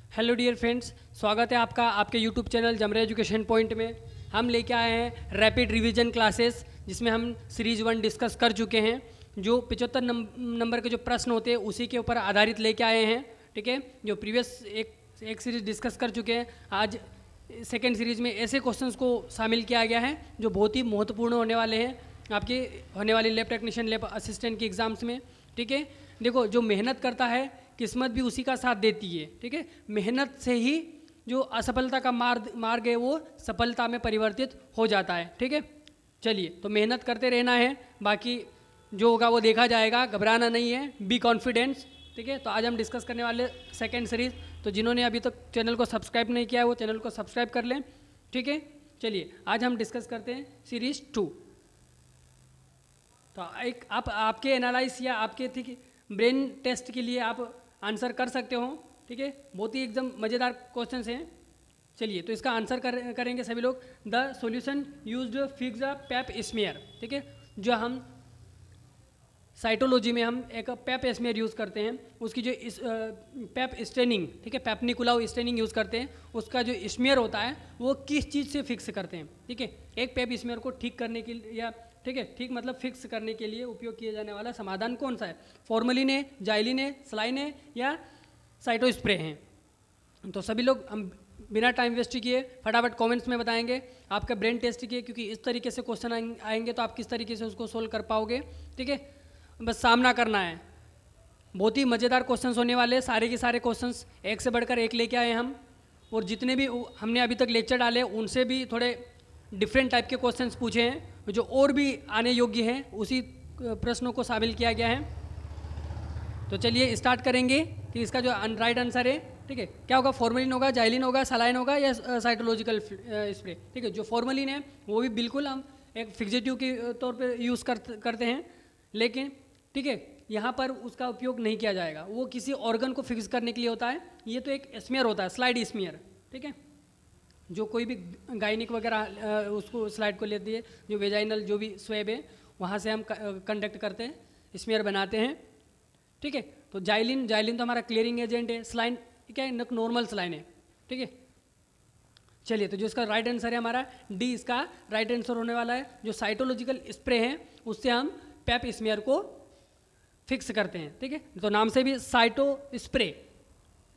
Hello dear friends, स्वागत है आपका आपके यूट्यूब चैनल जमरे एजुकेशन पॉइंट में। हम लेके आए हैं रैपिड रिवीजन क्लासेस, जिसमें हम सीरीज 1 डिस्कस कर चुके हैं। जो 75 नंबर के जो प्रश्न होते हैं उसी के ऊपर आधारित लेके आए हैं। ठीक है, जो प्रीवियस एक सीरीज डिस्कस कर चुके हैं, आज सेकेंड सीरीज में ऐसे क्वेश्चंस को शामिल किया गया है जो बहुत ही महत्वपूर्ण होने वाले हैं आपके होने वाली लैब टेक्नीशियन, लैब असिस्टेंट की एग्ज़ाम्स में। ठीक है, देखो, जो मेहनत करता है किस्मत भी उसी का साथ देती है। ठीक है, मेहनत से ही जो असफलता का मार्ग है वो सफलता में परिवर्तित हो जाता है। ठीक है, चलिए, तो मेहनत करते रहना है, बाकी जो होगा वो देखा जाएगा, घबराना नहीं है, बी कॉन्फिडेंस। ठीक है, तो आज हम डिस्कस करने वाले सेकेंड सीरीज। तो जिन्होंने अभी तक चैनल को सब्सक्राइब नहीं किया है वो चैनल को सब्सक्राइब कर लें। ठीक है, चलिए आज हम डिस्कस करते हैं सीरीज 2। तो एक आपके एनालाइज या आपके ब्रेन टेस्ट के लिए आप आंसर कर सकते हो। ठीक है, बहुत ही एकदम मज़ेदार क्वेश्चंस हैं। चलिए, तो इसका आंसर करेंगे सभी लोग। The solution used fix the Pep smear. ठीक है, जो हम साइटोलॉजी में हम एक पेप स्मीयर यूज़ करते हैं, उसकी जो पेप स्टेनिंग, ठीक है, पेप निकोलाउ स्टेनिंग यूज़ करते हैं, उसका जो स्मीयर होता है वो किस चीज़ से फिक्स करते हैं। ठीक है, एक पेप स्मीयर को ठीक करने के लिए या ठीक है ठीक मतलब फिक्स करने के लिए उपयोग किया जाने वाला समाधान कौन सा है? फॉर्मलिन है, जाइलिन है, सलाइन है या साइटो स्प्रे है? तो सभी लोग हम बिना टाइम वेस्ट किए फटाफट कमेंट्स में बताएंगे आपका ब्रेन टेस्ट किए, क्योंकि इस तरीके से क्वेश्चन आएंगे तो आप किस तरीके से उसको सोल्व कर पाओगे। ठीक है, बस सामना करना है। बहुत ही मज़ेदार क्वेश्चंस होने वाले हैं, सारे के सारे क्वेश्चंस एक से बढ़कर एक लेके आए हम। और जितने भी हमने अभी तक लेक्चर डाले उनसे भी थोड़े डिफरेंट टाइप के क्वेश्चंस पूछे हैं, जो और भी आने योग्य हैं, उसी प्रश्नों को शामिल किया गया है। तो चलिए स्टार्ट करेंगे कि इसका जो राइट आंसर है, ठीक है, क्या होगा? फॉर्मलिन होगा, जाइलिन होगा, सलाइन होगा या साइटोलॉजिकल स्प्रे? ठीक है, जो फॉर्मलिन है वो भी बिल्कुल हम एक फिक्सेटिव के तौर पे यूज़ करते हैं, लेकिन ठीक है यहाँ पर उसका उपयोग नहीं किया जाएगा, वो किसी ऑर्गन को फिक्स करने के लिए होता है। ये तो एक स्मीयर होता है, स्लाइड स्मीयर। ठीक है, जो कोई भी गायनिक वगैरह उसको स्लाइड को लेती है, जो वेजाइनल जो भी स्वेब है वहाँ से हम कंडक्ट करते हैं, स्मीयर बनाते हैं। ठीक है, तो जाइलिन तो हमारा क्लियरिंग एजेंट है। स्लाइन क्या है? नॉर्मल स्लाइन है। ठीक है, चलिए, तो जो इसका राइट आंसर है हमारा डी, इसका राइट आंसर होने वाला है। जो साइटोलॉजिकल स्प्रे है उससे हम पेप स्मीयर को फिक्स करते हैं। ठीक है, तो नाम से भी साइटो स्प्रे,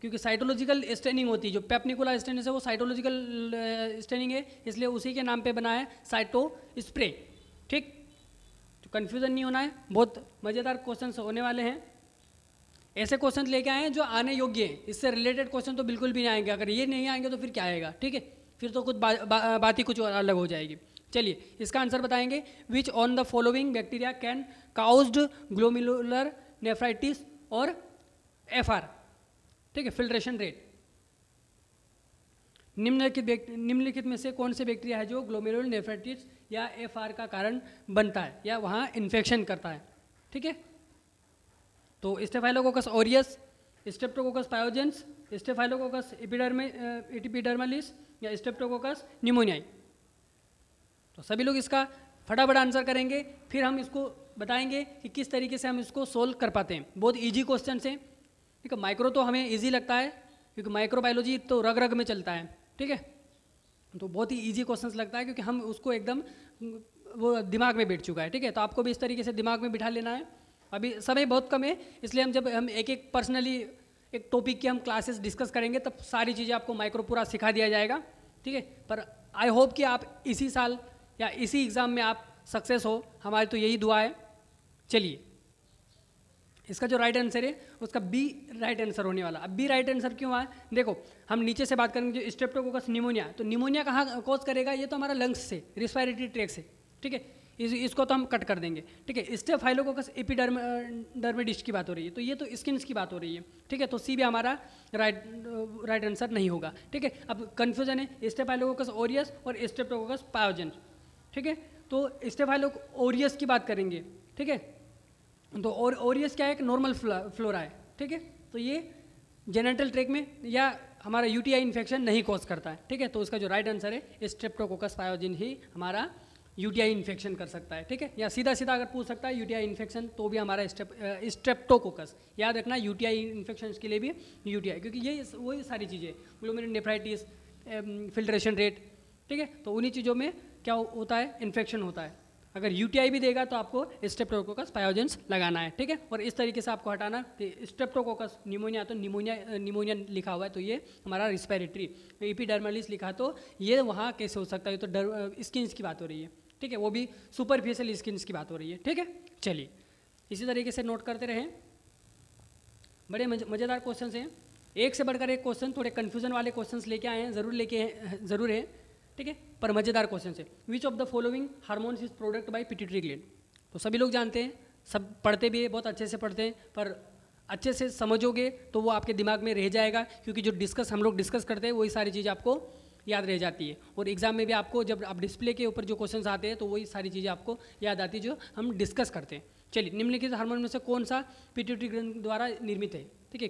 क्योंकि साइटोलॉजिकल स्टेनिंग होती है, जो पेप निकोला स्टेनिंग है वो साइटोलॉजिकल स्टेनिंग है, इसलिए उसी के नाम पे बना है साइटो स्प्रे। ठीक, तो कन्फ्यूज़न नहीं होना है, बहुत मज़ेदार क्वेश्चंस होने वाले हैं। ऐसे क्वेश्चन लेके आए हैं जो आने योग्य हैं, इससे रिलेटेड क्वेश्चन तो बिल्कुल भी नहीं आएंगे। अगर ये नहीं आएंगे तो फिर क्या आएगा? ठीक है, फिर तो कुछ बात ही कुछ अलग हो जाएगी। चलिए, इसका आंसर बताएंगे। Which on the following bacteria can caused glomerular nephritis और FR? ठीक है, फिल्ट्रेशन रेट। निम्नलिखित में से कौन से बैक्टीरिया है जो ग्लोमेरुलर नेफ्राइटिस या FR का कारण बनता है या वहाँ इन्फेक्शन करता है? ठीक है, तो Staphylococcus aureus, Streptococcus pyogenes, Staphylococcus epidermidis या स्ट्रेप्टोकोकस निमोनियाई? तो सभी लोग इसका फटाफट आंसर करेंगे, फिर हम इसको बताएंगे कि किस तरीके से हम इसको सोल्व कर पाते हैं। बहुत इजी क्वेश्चन है। ठीक है, माइक्रो तो हमें इजी लगता है क्योंकि माइक्रोबायोलॉजी तो रग रग में चलता है। ठीक है, तो बहुत ही इजी क्वेश्चंस लगता है क्योंकि हम उसको एकदम वो दिमाग में बैठ चुका है। ठीक है, तो आपको भी इस तरीके से दिमाग में बिठा लेना है। अभी समय बहुत कम है, इसलिए हम एक पर्सनली एक टॉपिक की हम क्लासेस डिस्कस करेंगे, तब सारी चीज़ें आपको माइक्रो पूरा सिखा दिया जाएगा। ठीक है, पर आई होप कि आप इसी साल या इसी एग्ज़ाम में आप सक्सेस हो, हमारी तो यही दुआ है। चलिए, इसका जो राइट आंसर है उसका बी राइट आंसर होने वाला। अब बी राइट आंसर क्यों आया? देखो, हम नीचे से बात करेंगे। जो स्ट्रेप्टोकोकस निमोनिया, तो निमोनिया कहाँ कॉज करेगा? ये तो हमारा लंग्स से, रिस्पायरेटरी ट्रैक से। ठीक है, इसको तो हम कट कर देंगे। ठीक है, स्टेफाइलोकोकस एपिडर्मिडिस की बात हो रही है, तो ये तो स्किन्स की बात हो रही है। ठीक है, तो सी भी हमारा राइट आंसर नहीं होगा। ठीक है, अब कन्फ्यूजन है स्टेफाइलोकोकस ऑरियस और स्ट्रेप्टोकोकस पायोजेंस। ठीक है, तो स्टेफाइलोकोकस ऑरियस की बात करेंगे। ठीक है, तो ओरियस क्या है? एक नॉर्मल फ्लोरा है। ठीक है, तो ये जेनेटल ट्रैक में या हमारा UTI इन्फेक्शन नहीं कॉज करता है। ठीक है, तो इसका जो राइट आंसर है स्ट्रेप्टोकोकस पायोजेन ही हमारा यूटीआई इन्फेक्शन कर सकता है, ठीक है। या सीधा सीधा अगर पूछ सकता है यूटीआई इन्फेक्शन तो भी हमारा स्ट्रेप्टोकोकस, याद रखना यूटीआई इन्फेक्शन के लिए भी यूटीआई, क्योंकि ये वही सारी चीज़ें ग्लोमेरुलोनेफ्राइटिस, फिल्ट्रेशन रेट, ठीक है। तो उन्हीं चीज़ों में क्या होता है, इन्फेक्शन होता है। अगर यूटीआई भी देगा तो आपको स्ट्रेप्टोकोकस पायोजेंस लगाना है, ठीक है। और इस तरीके से आपको हटाना कि स्ट्रेप्टोकोकस निमोनिया, तो निमोनिया लिखा हुआ है तो ये हमारा रिस्पिरेटरी, एपिडर्मलिस लिखा तो ये वहाँ कैसे हो सकता है, तो स्किन्स की बात हो रही है, ठीक है। वो भी सुपरफिशियल स्किन्स की बात हो रही है, ठीक है। चलिए इसी तरीके से नोट करते रहें, बड़े मज़ेदार क्वेश्चन हैं, एक से बढ़कर एक क्वेश्चन, थोड़े कन्फ्यूजन वाले क्वेश्चन लेके आए हैं, ज़रूर है, ठीक है, पर मज़ेदार क्वेश्चन है। Which of the following hormones is product by pituitary gland, तो सभी लोग जानते हैं, सब पढ़ते भी है, बहुत अच्छे से पढ़ते हैं, पर अच्छे से समझोगे तो वो आपके दिमाग में रह जाएगा, क्योंकि जो हम लोग डिस्कस करते हैं वही सारी चीज़ आपको याद रह जाती है। और एग्जाम में भी आपको जब आप डिस्प्ले के ऊपर जो क्वेश्चंस आते हैं तो वही सारी चीज़ें आपको याद आती है जो हम डिस्कस करते हैं। चलिए, निम्नलिखित हार्मोन में से कौन सा पिट्यूटरी ग्लैंड द्वारा निर्मित है, ठीक है।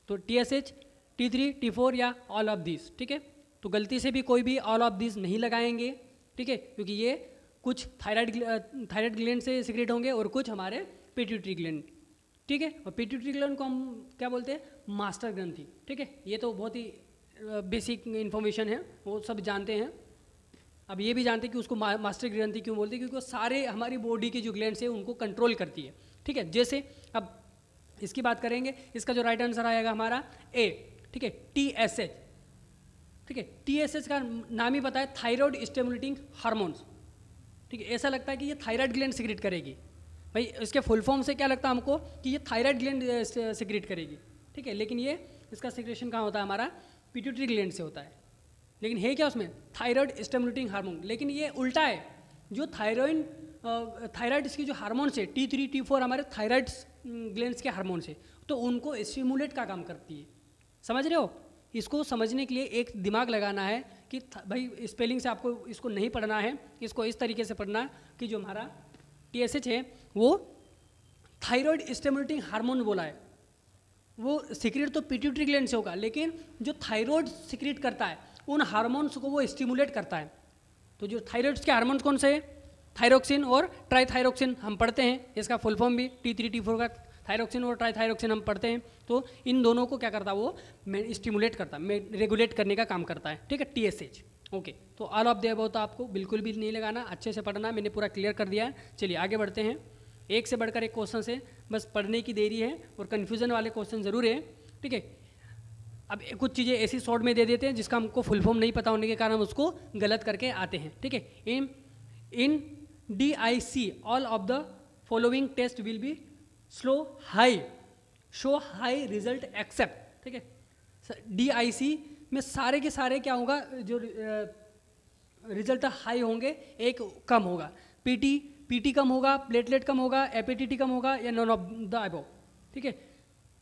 तो TSH, T3, T4 या ऑल ऑफ दिस, ठीक है। तो गलती से भी कोई भी ऑल ऑफ दिस नहीं लगाएंगे, ठीक है, क्योंकि ये कुछ थायराइड ग्लैंड से सिक्रेट होंगे और कुछ हमारे पिट्यूटरी ग्लैंड, ठीक है। और पिट्यूटरी ग्लैंड को हम क्या बोलते हैं, मास्टर ग्रंथि, ठीक है। ये तो बहुत ही बेसिक इन्फॉर्मेशन है, वो सब जानते हैं। अब ये भी जानते हैं कि उसको मास्टर ग्रंथि क्यों बोलते हैं, क्योंकि वो सारे हमारी बॉडी के जो ग्लैंड्स हैं उनको कंट्रोल करती है, ठीक है। जैसे अब इसकी बात करेंगे, इसका जो राइट आंसर आएगा हमारा ए, ठीक है, TSH, ठीक है। TSH का नाम ही पता है, थायराइड स्टिमुलेटिंग हार्मोन्स, ठीक है। ऐसा लगता है कि ये थायराइड ग्लैंड सिक्रेट करेगी, भाई इसके फुल फॉर्म से क्या लगता है हमको कि ये थायराइड ग्लैंड सिक्रेट करेगी, ठीक है। लेकिन ये इसका सिक्रेशन कहाँ होता है, हमारा पिट्यूटरी ग्लैंड से होता है। लेकिन है क्या उसमें, थायराइड स्टिमुलेटिंग हार्मोन, लेकिन ये उल्टा है। जो थायराइड इसकी जो हार्मोन्स है T3, T4 हमारे थायराइड ग्लैंड्स के हार्मोन्स है, तो उनको स्टिमुलेट का काम करती है, समझ रहे हो। इसको समझने के लिए एक दिमाग लगाना है कि भाई स्पेलिंग से आपको इसको नहीं पढ़ना है, इसको इस तरीके से पढ़ना है कि जो हमारा TSH है वो थायराइड स्टिमुलेटिंग हार्मोन बोला है, वो सिक्रेट तो पिट्यूटरी ग्लैंड से होगा, लेकिन जो थायराइड सिक्रेट करता है उन हार्मोन्स को वो स्टिमुलेट करता है। तो जो थायराइड के हार्मोन्स कौन से हैं, थायरोक्सिन और ट्राईथायरोक्सिन हम पढ़ते हैं, इसका फुल फॉर्म भी T3, T4 का थायरोक्सिन और ट्राईथायरोक्सिन हम पढ़ते हैं। तो इन दोनों को क्या करता है, वो स्टिमुलेट करता है, रेगुलेट करने का काम करता है, ठीक है, TSH, ओके। तो ऑल ऑफ द अबव तो आपको बिल्कुल भी नहीं लगाना, अच्छे से पढ़ना, मैंने पूरा क्लियर कर दिया है। चलिए आगे बढ़ते हैं, एक से बढ़कर एक क्वेश्चन है, बस पढ़ने की देरी है और कन्फ्यूजन वाले क्वेश्चन ज़रूर है, ठीक है। अब कुछ चीज़ें ऐसी शॉर्ट में दे देते हैं जिसका हमको फुल फॉर्म नहीं पता होने के कारण हम उसको गलत करके आते हैं, ठीक है। In DIC all of the following test will be show high result except, ठीक है। DIC में सारे के सारे क्या होगा, जो रिजल्ट हाई होंगे, एक कम होगा, PT कम होगा, प्लेटलेट कम होगा, APTT कम होगा, या नॉन ऑफ द अबव, ठीक है।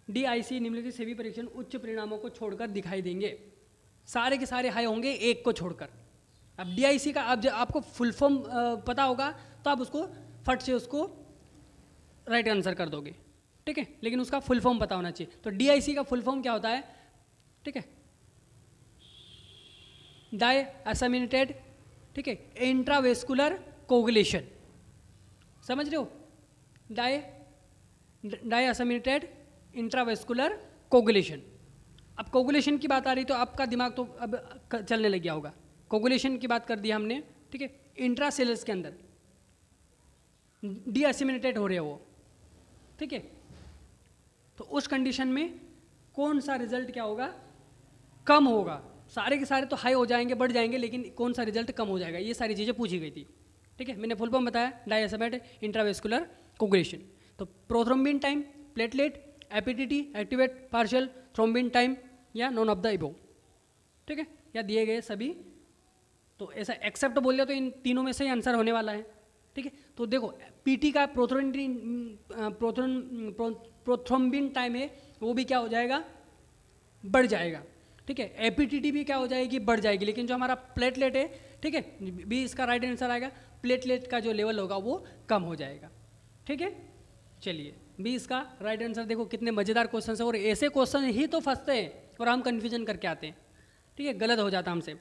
DIC निम्नलिखित सभी परीक्षण उच्च परिणामों को छोड़कर दिखाई देंगे, सारे के सारे हाई होंगे एक को छोड़कर। अब DIC का अब आपको फुल फॉर्म पता होगा तो आप उसको फट से उसको राइट आंसर कर दोगे, ठीक है, लेकिन उसका फुल फॉर्म पता होना चाहिए। तो DIC का फुल फॉर्म क्या होता है, ठीक है, डायअसामिनेटेड, ठीक है, इंट्रावेस्कुलर कोगुलेशन, समझ रहे हो, डायअसामिनेटेड इंट्रावेस्कुलर कोगुलेशन। अब कोगुलेशन की बात आ रही तो आपका दिमाग तो अब चलने लग गया होगा, कोगुलेशन की बात कर दी हमने, ठीक है। इंट्रासेलस के अंदर डीअसिमिनेटेड हो रहे हो वो, ठीक है। तो उस कंडीशन में कौन सा रिजल्ट क्या होगा, कम होगा। सारे के सारे तो हाई हो जाएंगे, बढ़ जाएंगे, लेकिन कौन सा रिजल्ट कम हो जाएगा, ये सारी चीज़ें पूछी गई थी, ठीक है। मैंने फुल फॉर्म बताया, डायअसामिनेटेड इंट्रावेस्कुलर कोगुलेशन। तो prothrombin time, platelet, APTT, activate partial thrombin time, या नॉन ऑफ द अबव, ठीक है, या दिए गए सभी। तो ऐसा एक्सेप्ट बोल दिया तो इन तीनों में से ही आंसर होने वाला है, ठीक है। तो देखो PT का प्रोथ्रोम्बिन टाइम है वो भी क्या हो जाएगा, बढ़ जाएगा, ठीक है। APTT भी क्या हो जाएगी, बढ़ जाएगी, लेकिन जो हमारा प्लेटलेट है, ठीक है, भी इसका राइट आंसर आएगा, प्लेटलेट का जो लेवल होगा वो कम हो जाएगा, ठीक है। चलिए भी इसका राइट आंसर, देखो कितने मज़ेदार क्वेश्चन है, और ऐसे क्वेश्चन ही तो फंसते हैं और हम कन्फ्यूजन करके आते हैं, ठीक है, गलत हो जाता हमसे।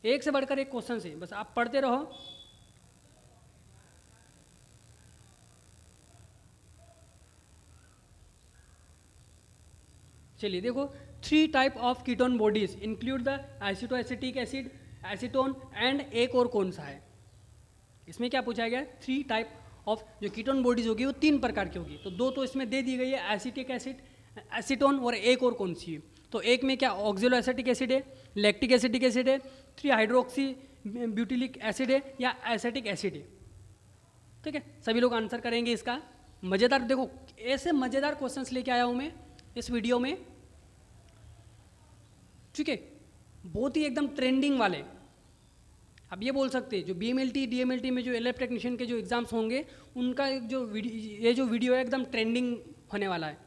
एक से बढ़कर एक क्वेश्चन से बस आप पढ़ते रहो, चलिए देखो, 3 type of ketone bodies include the acetoacetic acid, acetone and एक और कौन सा है। इसमें क्या पूछा गया, 3 टाइप ऑफ जो कीटोन बॉडीज होगी वो 3 प्रकार की होगी। तो 2 तो इसमें दे दी गई है, एसिटिक एसिड, एसीटोन, और एक और कौन सी है। तो एक में क्या ऑक्सिलो एसिटिक एसिड है, लैक्टिक एसिटिक एसिड है, 3 हाइड्रोक्सी ब्यूटिलिक एसिड है, या एसिटिक एसिड है। ठीक है, सभी लोग आंसर करेंगे इसका। मज़ेदार देखो, ऐसे मज़ेदार क्वेश्चंस लेके आया हूँ मैं इस वीडियो में। ठीक है, बहुत ही एकदम ट्रेंडिंग वाले। अब ये बोल सकते हैं जो BMLT DMLT में जो लैब टेक्नीशियन के जो एग्जाम्स होंगे उनका ये जो वीडियो है एकदम ट्रेंडिंग होने वाला है।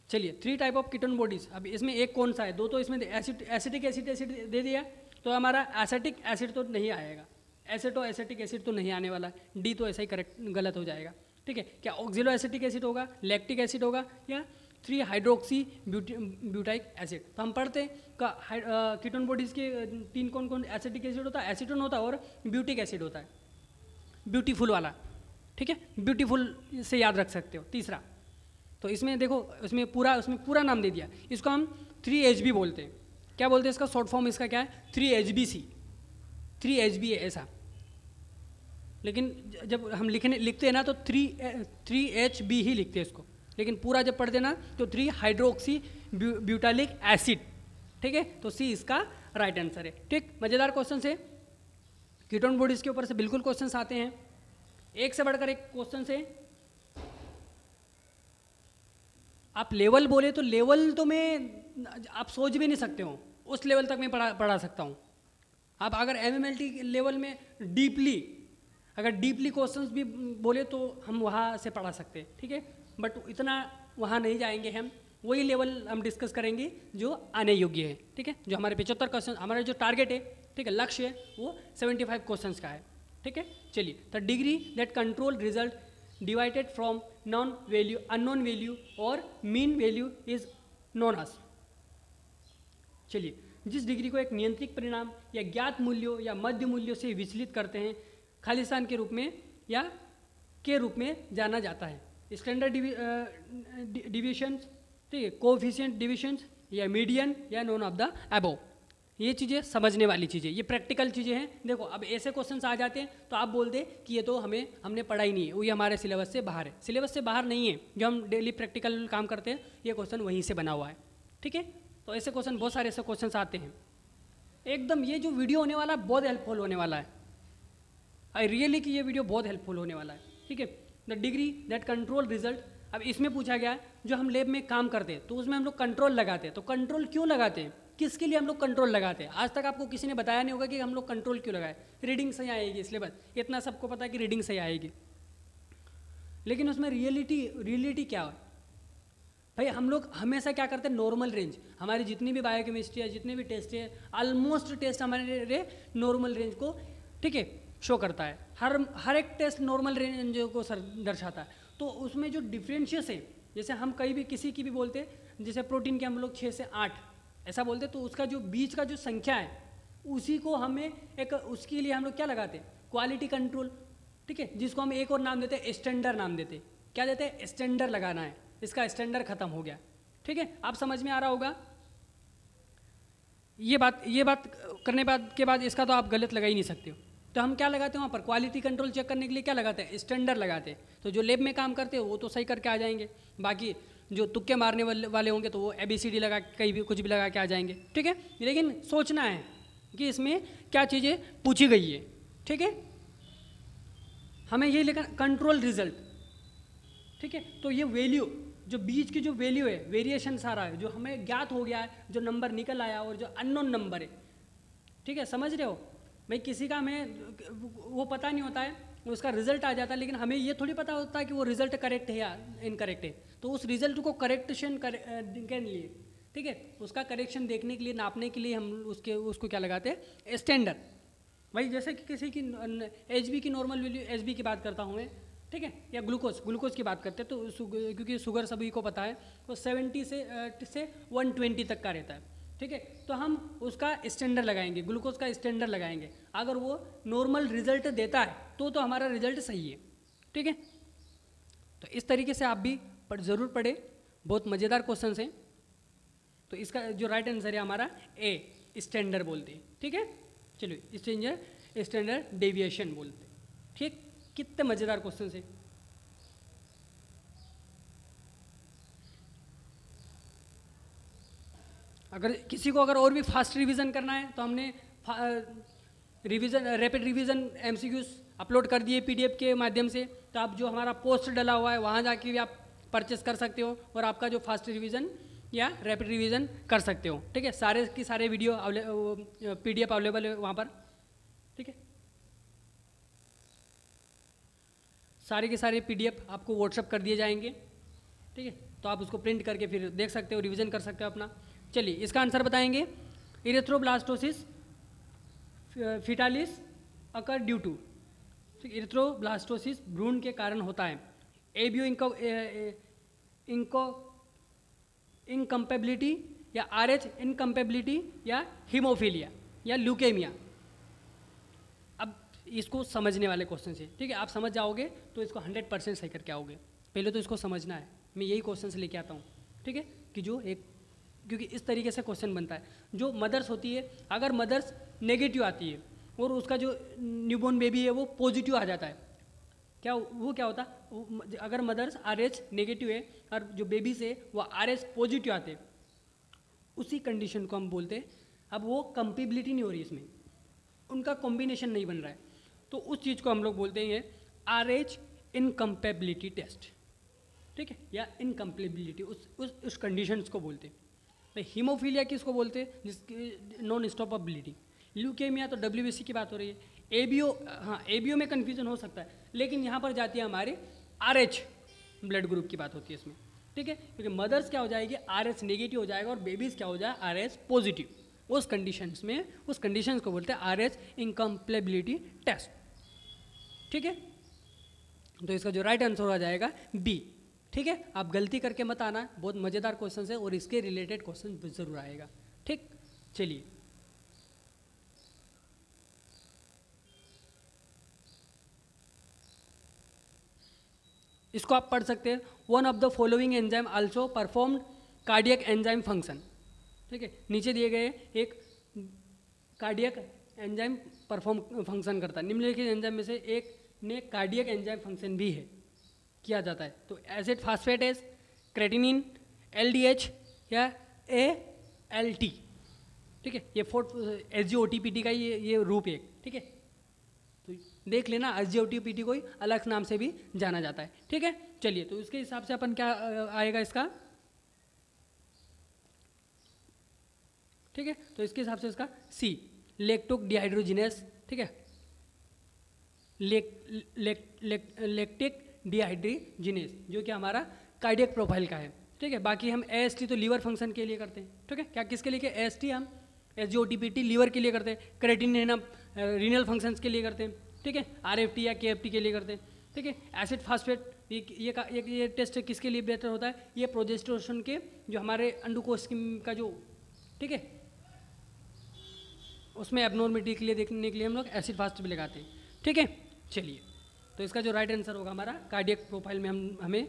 चलिए, 3 टाइप ऑफ कीटोन बॉडीज। अब इसमें एक कौन सा है, 2 तो इसमें एसिटिक एसिड दे दिया, तो हमारा एसिटिक एसिड तो नहीं आएगा, एसिटो एसिटिक एसिड तो नहीं आने वाला है, डी तो ऐसा ही करेक्ट गलत हो जाएगा। ठीक है, क्या ऑक्सिलो एसिटिक एसिड होगा, लैक्टिक एसिड होगा, या 3 हाइड्रोक्सी ब्यूटाइक एसिड। तो हम पढ़ते हैं कीटोन बॉडीज के 3 कौन कौन। एसिटिक एसिड होता है, एसीटोन होता है, और ब्यूटिक एसिड होता है, ब्यूटीफुल वाला। ठीक है, ब्यूटीफुल से याद रख सकते हो। तीसरा, तो इसमें देखो, उसमें पूरा नाम दे दिया। इसको हम 3HB बोलते हैं। क्या बोलते हैं इसका शॉर्ट फॉर्म, इसका क्या है, 3HBC, 3HB है ऐसा। लेकिन जब हम लिखते हैं ना तो 3HB ही लिखते हैं इसको, लेकिन पूरा जब पढ़ते ना तो 3 हाइड्रोक्सी ब्यूटालिक एसिड। ठीक है, तो सी इसका राइट आंसर है। ठीक, मज़ेदार क्वेश्चन है, कीटोन बॉडीज के ऊपर से बिल्कुल क्वेश्चन आते हैं, एक से बढ़कर एक क्वेश्चन है। आप लेवल बोले तो लेवल तो मैं आप सोच भी नहीं सकते हो, उस लेवल तक मैं पढ़ा सकता हूँ। आप अगर MMLT लेवल में डीपली क्वेश्चंस भी बोले तो हम वहाँ से पढ़ा सकते हैं। ठीक है, बट इतना वहाँ नहीं जाएंगे हम, वही लेवल हम डिस्कस करेंगे जो आने योग्य है। ठीक है, जो हमारे 75 क्वेश्चन, हमारा जो टारगेट है, ठीक है, लक्ष्य है, वो 75 क्वेश्चंस का है। ठीक है, चलिए, the degree that control result divided from unknown value और mean value is known as. चलिए, जिस डिग्री को एक नियंत्रित परिणाम या ज्ञात मूल्यों या मध्य मूल्यों से विचलित करते हैं, खालिस्तान के रूप में या के रूप में जाना जाता है। स्टैंडर्ड डिविएशंस, ठीक है, कोएफिशिएंट डिविएशंस, या मीडियन, या नोन ऑफ द अबव। ये चीज़ें समझने वाली चीज़ें, ये प्रैक्टिकल चीज़ें हैं। देखो, अब ऐसे क्वेश्चंस आ जाते हैं तो आप बोल दे कि ये तो हमने पढ़ा ही नहीं है, वो ये हमारे सिलेबस से बाहर है। सिलेबस से बाहर नहीं है, जो हम डेली प्रैक्टिकल काम करते हैं ये क्वेश्चन वहीं से बना हुआ है। ठीक है, तो ऐसे क्वेश्चन, बहुत सारे ऐसे क्वेश्चन आते हैं एकदम। ये जो वीडियो होने वाला है बहुत हेल्पफुल होने वाला है, आई रियली कि ये वीडियो बहुत हेल्पफुल होने वाला है। ठीक है, the degree that control result. अब इसमें पूछा गया है जो हम लैब में काम करते हैं तो उसमें हम लोग कंट्रोल लगाते हैं, तो कंट्रोल क्यों लगाते हैं, किसके लिए हम लोग कंट्रोल लगाते हैं। आज तक आपको किसी ने बताया नहीं होगा कि हम लोग कंट्रोल क्यों लगाए। रीडिंग सही आएगी इसलिए, बस इतना सबको पता है कि रीडिंग सही आएगी, लेकिन उसमें रियलिटी क्या है भाई। हम लोग हमेशा क्या करते हैं, नॉर्मल रेंज, हमारी जितनी भी बायोकेमिस्ट्री है, जितने भी टेस्ट है, ऑलमोस्ट टेस्ट हमारे नॉर्मल रेंज को, ठीक है, शो करता है। हर एक टेस्ट नॉर्मल रेंज को दर्शाता है। तो उसमें जो डिफरेंशियस है, जैसे हम कहीं भी किसी की भी बोलते हैं, जैसे प्रोटीन के हम लोग 6 से 8 ऐसा बोलते, तो उसका जो बीच का जो संख्या है उसी को हमें उसके लिए हम लोग क्या लगाते हैं, क्वालिटी कंट्रोल। ठीक है, जिसको हम एक और नाम देते हैं, स्टैंडर्ड नाम देते हैं। क्या देते हैं, स्टैंडर्ड लगाना है, इसका स्टैंडर्ड खत्म हो गया। ठीक है, आप समझ में आ रहा होगा। ये बात करने के बाद इसका तो आप गलत लगा ही नहीं सकते हो। तो हम क्या लगाते हैं वहाँ पर, क्वालिटी कंट्रोल चेक करने के लिए क्या लगाते हैं, स्टैंडर्ड लगाते हैं। तो जो लैब में काम करते हैं वो तो सही करके आ जाएंगे, बाकी जो तुक्के मारने वाले होंगे तो वो ABCD लगा कहीं भी कुछ भी लगा के आ जाएंगे। ठीक है, लेकिन सोचना है कि इसमें क्या चीज़ें पूछी गई है। ठीक है, हमें ये लिखा कंट्रोल रिजल्ट। ठीक है, तो ये वैल्यू, जो बीच की जो वैल्यू है, वेरिएशन सारा है, जो हमें ज्ञात हो गया है, जो नंबर निकल आया और जो अननोन नंबर है। ठीक है, समझ रहे हो भाई। किसी का हमें वो पता नहीं होता है, उसका रिजल्ट आ जाता है, लेकिन हमें ये थोड़ी पता होता है कि वो रिजल्ट करेक्ट है या इनकरेक्ट है। तो उस रिजल्ट को करेक्शन के लिए, ठीक है, उसका करेक्शन देखने के लिए, नापने के लिए हम उसको क्या लगाते हैं, स्टैंडर्ड। भाई जैसे कि किसी की HB की नॉर्मल वैल्यू, HB की बात करता हूँ मैं, ठीक है, या ग्लूकोज की बात करते हैं, तो क्योंकि शुगर सभी को पता है, तो 70 से 120 तक का रहता है। ठीक है, तो हम उसका स्टैंडर्ड लगाएंगे, ग्लूकोज का स्टैंडर्ड लगाएंगे। अगर वो नॉर्मल रिजल्ट देता है तो हमारा रिजल्ट सही है। ठीक है, तो इस तरीके से आप भी ज़रूर पढ़े। बहुत मज़ेदार क्वेश्चन हैं। तो इसका जो राइट आंसर है हमारा ए, स्टैंडर्ड बोलते हैं। ठीक है, चलिए स्टैंडर्ड डेविएशन बोलते हैं। ठीक, कितने मज़ेदार क्वेश्चन है। अगर किसी को अगर और भी फास्ट रिवीजन करना है तो हमने रैपिड रिवीजन एमसीक्यूज अपलोड कर दिए पीडीएफ के माध्यम से। तो आप जो हमारा पोस्ट डला हुआ है वहाँ जाके भी आप परचेस कर सकते हो और आपका जो फास्ट रिवीजन या रैपिड रिवीजन कर सकते हो। ठीक है, सारे की सारे वीडियो पीडीएफ अवेलेबल है वहाँ पर। ठीक है, सारे के सारे पीडीएफ आपको व्हाट्सअप कर दिए जाएंगे। ठीक है, तो आप उसको प्रिंट करके फिर देख सकते हो, रिवीजन कर सकते हो अपना। चलिए इसका आंसर बताएंगे। Erythroblastosis fetalis occur due to, erythroblastosis भ्रूण के कारण होता है। एबियो इनकम्पेबिलिटी या आरएच इनकम्पेबिलिटी या हीमोफीलिया या ल्यूकेमिया। अब इसको समझने वाले क्वेश्चन है। ठीक है, आप समझ जाओगे तो इसको 100% सही करके आओगे। पहले तो इसको समझना है, मैं यही क्वेश्चन से लेके आता हूँ। ठीक है, कि जो एक, क्योंकि इस तरीके से क्वेश्चन बनता है। जो मदर्स होती है, अगर मदर्स नेगेटिव आती है और उसका जो न्यूबॉर्न बेबी है वो पॉजिटिव आ जाता है, क्या होता है, अगर मदर्स RH नेगेटिव है और जो बेबीज है वो RH पॉजिटिव आते हैं, उसी कंडीशन को हम बोलते हैं। अब वो कंपेबिलिटी नहीं हो रही, इसमें उनका कॉम्बिनेशन नहीं बन रहा है, तो उस चीज़ को हम लोग बोलते हैं RH इनकम्पेबिलिटी टेस्ट। ठीक है, या इनकम्पेबिलिटी उस कंडीशंस को बोलते हैं। तो हीमोफीलिया किसको बोलते हैं, जिसकी नॉन स्टॉपेबिलिटी। ल्यूकेमिया तो WBC की बात हो रही है। एबीओ, हाँ एबीओ में कन्फ्यूजन हो सकता है, लेकिन यहाँ पर जाती है हमारे RH ब्लड ग्रुप की बात होती है इसमें। ठीक है, क्योंकि मदर्स क्या हो जाएगी, RH नेगेटिव हो जाएगा और बेबीज क्या हो जाए, RH पॉजिटिव। उस कंडीशंस में, उस कंडीशंस को बोलते हैं RH इनकम्पेबिलिटी टेस्ट। ठीक है, तो इसका जो राइट आंसर हो जाएगा बी। ठीक है, आप गलती करके मत आना, बहुत मज़ेदार क्वेश्चन है और इसके रिलेटेड क्वेश्चन जरूर आएगा। ठीक, चलिए इसको आप पढ़ सकते हैं। One of the following enzyme also perform cardiac enzyme function. ठीक है, नीचे दिए गए एक कार्डियक एंजाइम परफॉर्म फंक्शन करता है। निम्नलिखित एंजाइम में से एक ने कार्डियक एंजाइम फंक्शन भी है, किया जाता है। तो एसिड फास्फेटेज, क्रेटिनिन, LDH या ALT। ठीक है, ये SGOTPT का ये रूप है। ठीक है, तो देख लेना, SGOTPT को ही अलग नाम से भी जाना जाता है। ठीक है, चलिए तो उसके हिसाब से अपन क्या आएगा इसका। ठीक है, तो इसके हिसाब से इसका C, लेक्टोक डिहाइड्रोजिनेस। ठीक है, लैक्टिक डिहाइड्रोजिनेस, जो कि हमारा कार्डियक प्रोफाइल का है। ठीक है, बाकी हम AST तो लीवर फंक्शन के लिए करते हैं। ठीक है, क्या किसके लिए, AST हम SGOTPT लीवर के लिए करते हैं, क्रेटिनिन हम रीनल फंक्शंस के लिए करते हैं। ठीक है, RFT या KFT के लिए करते हैं। ठीक है, एसिड फास्फेट ये टेस्ट किसके लिए बेहतर होता है, ये प्रोजेस्टेरोन के जो हमारे अंडुकोश का जो, ठीक है, उसमें एबनॉर्मलिटी के लिए देखने के लिए हम लोग एसिड फास्ट भी लगाते हैं। ठीक है, चलिए तो इसका जो राइट आंसर होगा हमारा कार्डियक प्रोफाइल में हमें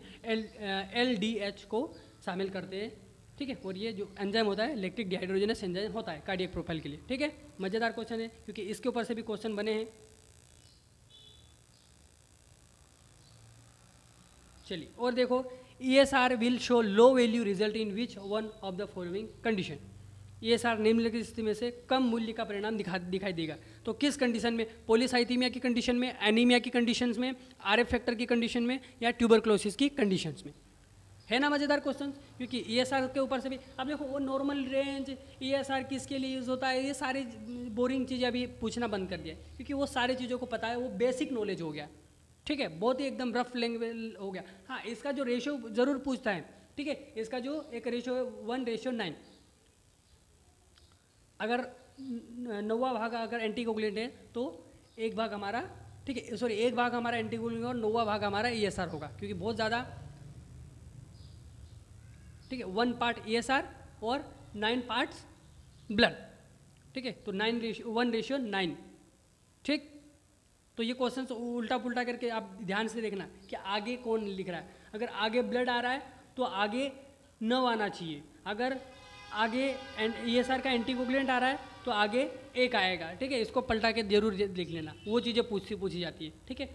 LDH को शामिल करते हैं। ठीक है, और ये जो एंजाइम होता है लैक्टिक डिहाइड्रोजिनेस एंजाइम होता है कार्डियक प्रोफाइल के लिए। ठीक है, मज़ेदार क्वेश्चन है क्योंकि इसके ऊपर से भी क्वेश्चन बने हैं। चलिए और देखो, ESR will show low value result in which one of the following condition. ESR निम्नलिखित स्थिति में से कम मूल्य का परिणाम दिखाई देगा। तो किस कंडीशन में, पॉलीसाइथीमिया की कंडीशन में, एनीमिया की कंडीशंस में, RF फैक्टर की कंडीशन में या ट्यूबरक्लोसिस की कंडीशंस में। है ना मज़ेदार क्वेश्चन, क्योंकि ESR के ऊपर से भी अब देखो, वो नॉर्मल रेंज ESR किसके लिए यूज़ होता है, ये सारी बोरिंग चीज़ें अभी पूछना बंद कर दिया क्योंकि वो सारी चीज़ों को पता है, वो बेसिक नॉलेज हो गया। ठीक है, बहुत ही एकदम रफ लैंग्वेज हो गया। हाँ, इसका जो रेशियो ज़रूर पूछता है। ठीक है, इसका जो एक रेशियो है 1:9। अगर 9वां भाग अगर एंटीकोगुलेंट है तो एक भाग हमारा, ठीक है सॉरी, एक भाग हमारा एंटीकोगुलेंट और 9वां भाग हमारा ESR होगा, क्योंकि बहुत ज़्यादा, ठीक है, 1 पार्ट ESR और 9 पार्ट्स ब्लड। ठीक है, तो 1:9। ठीक, तो ये क्वेश्चन उल्टा पुल्टा करके आप ध्यान से देखना कि आगे कौन लिख रहा है। अगर आगे ब्लड आ रहा है तो आगे न आना चाहिए। अगर आगे ESR का एंटीकोगुलेंट आ रहा है तो आगे एक आएगा, ठीक है, इसको पलटा के जरूर लिख लेना, वो चीज़ें पूछी जाती है, ठीक है।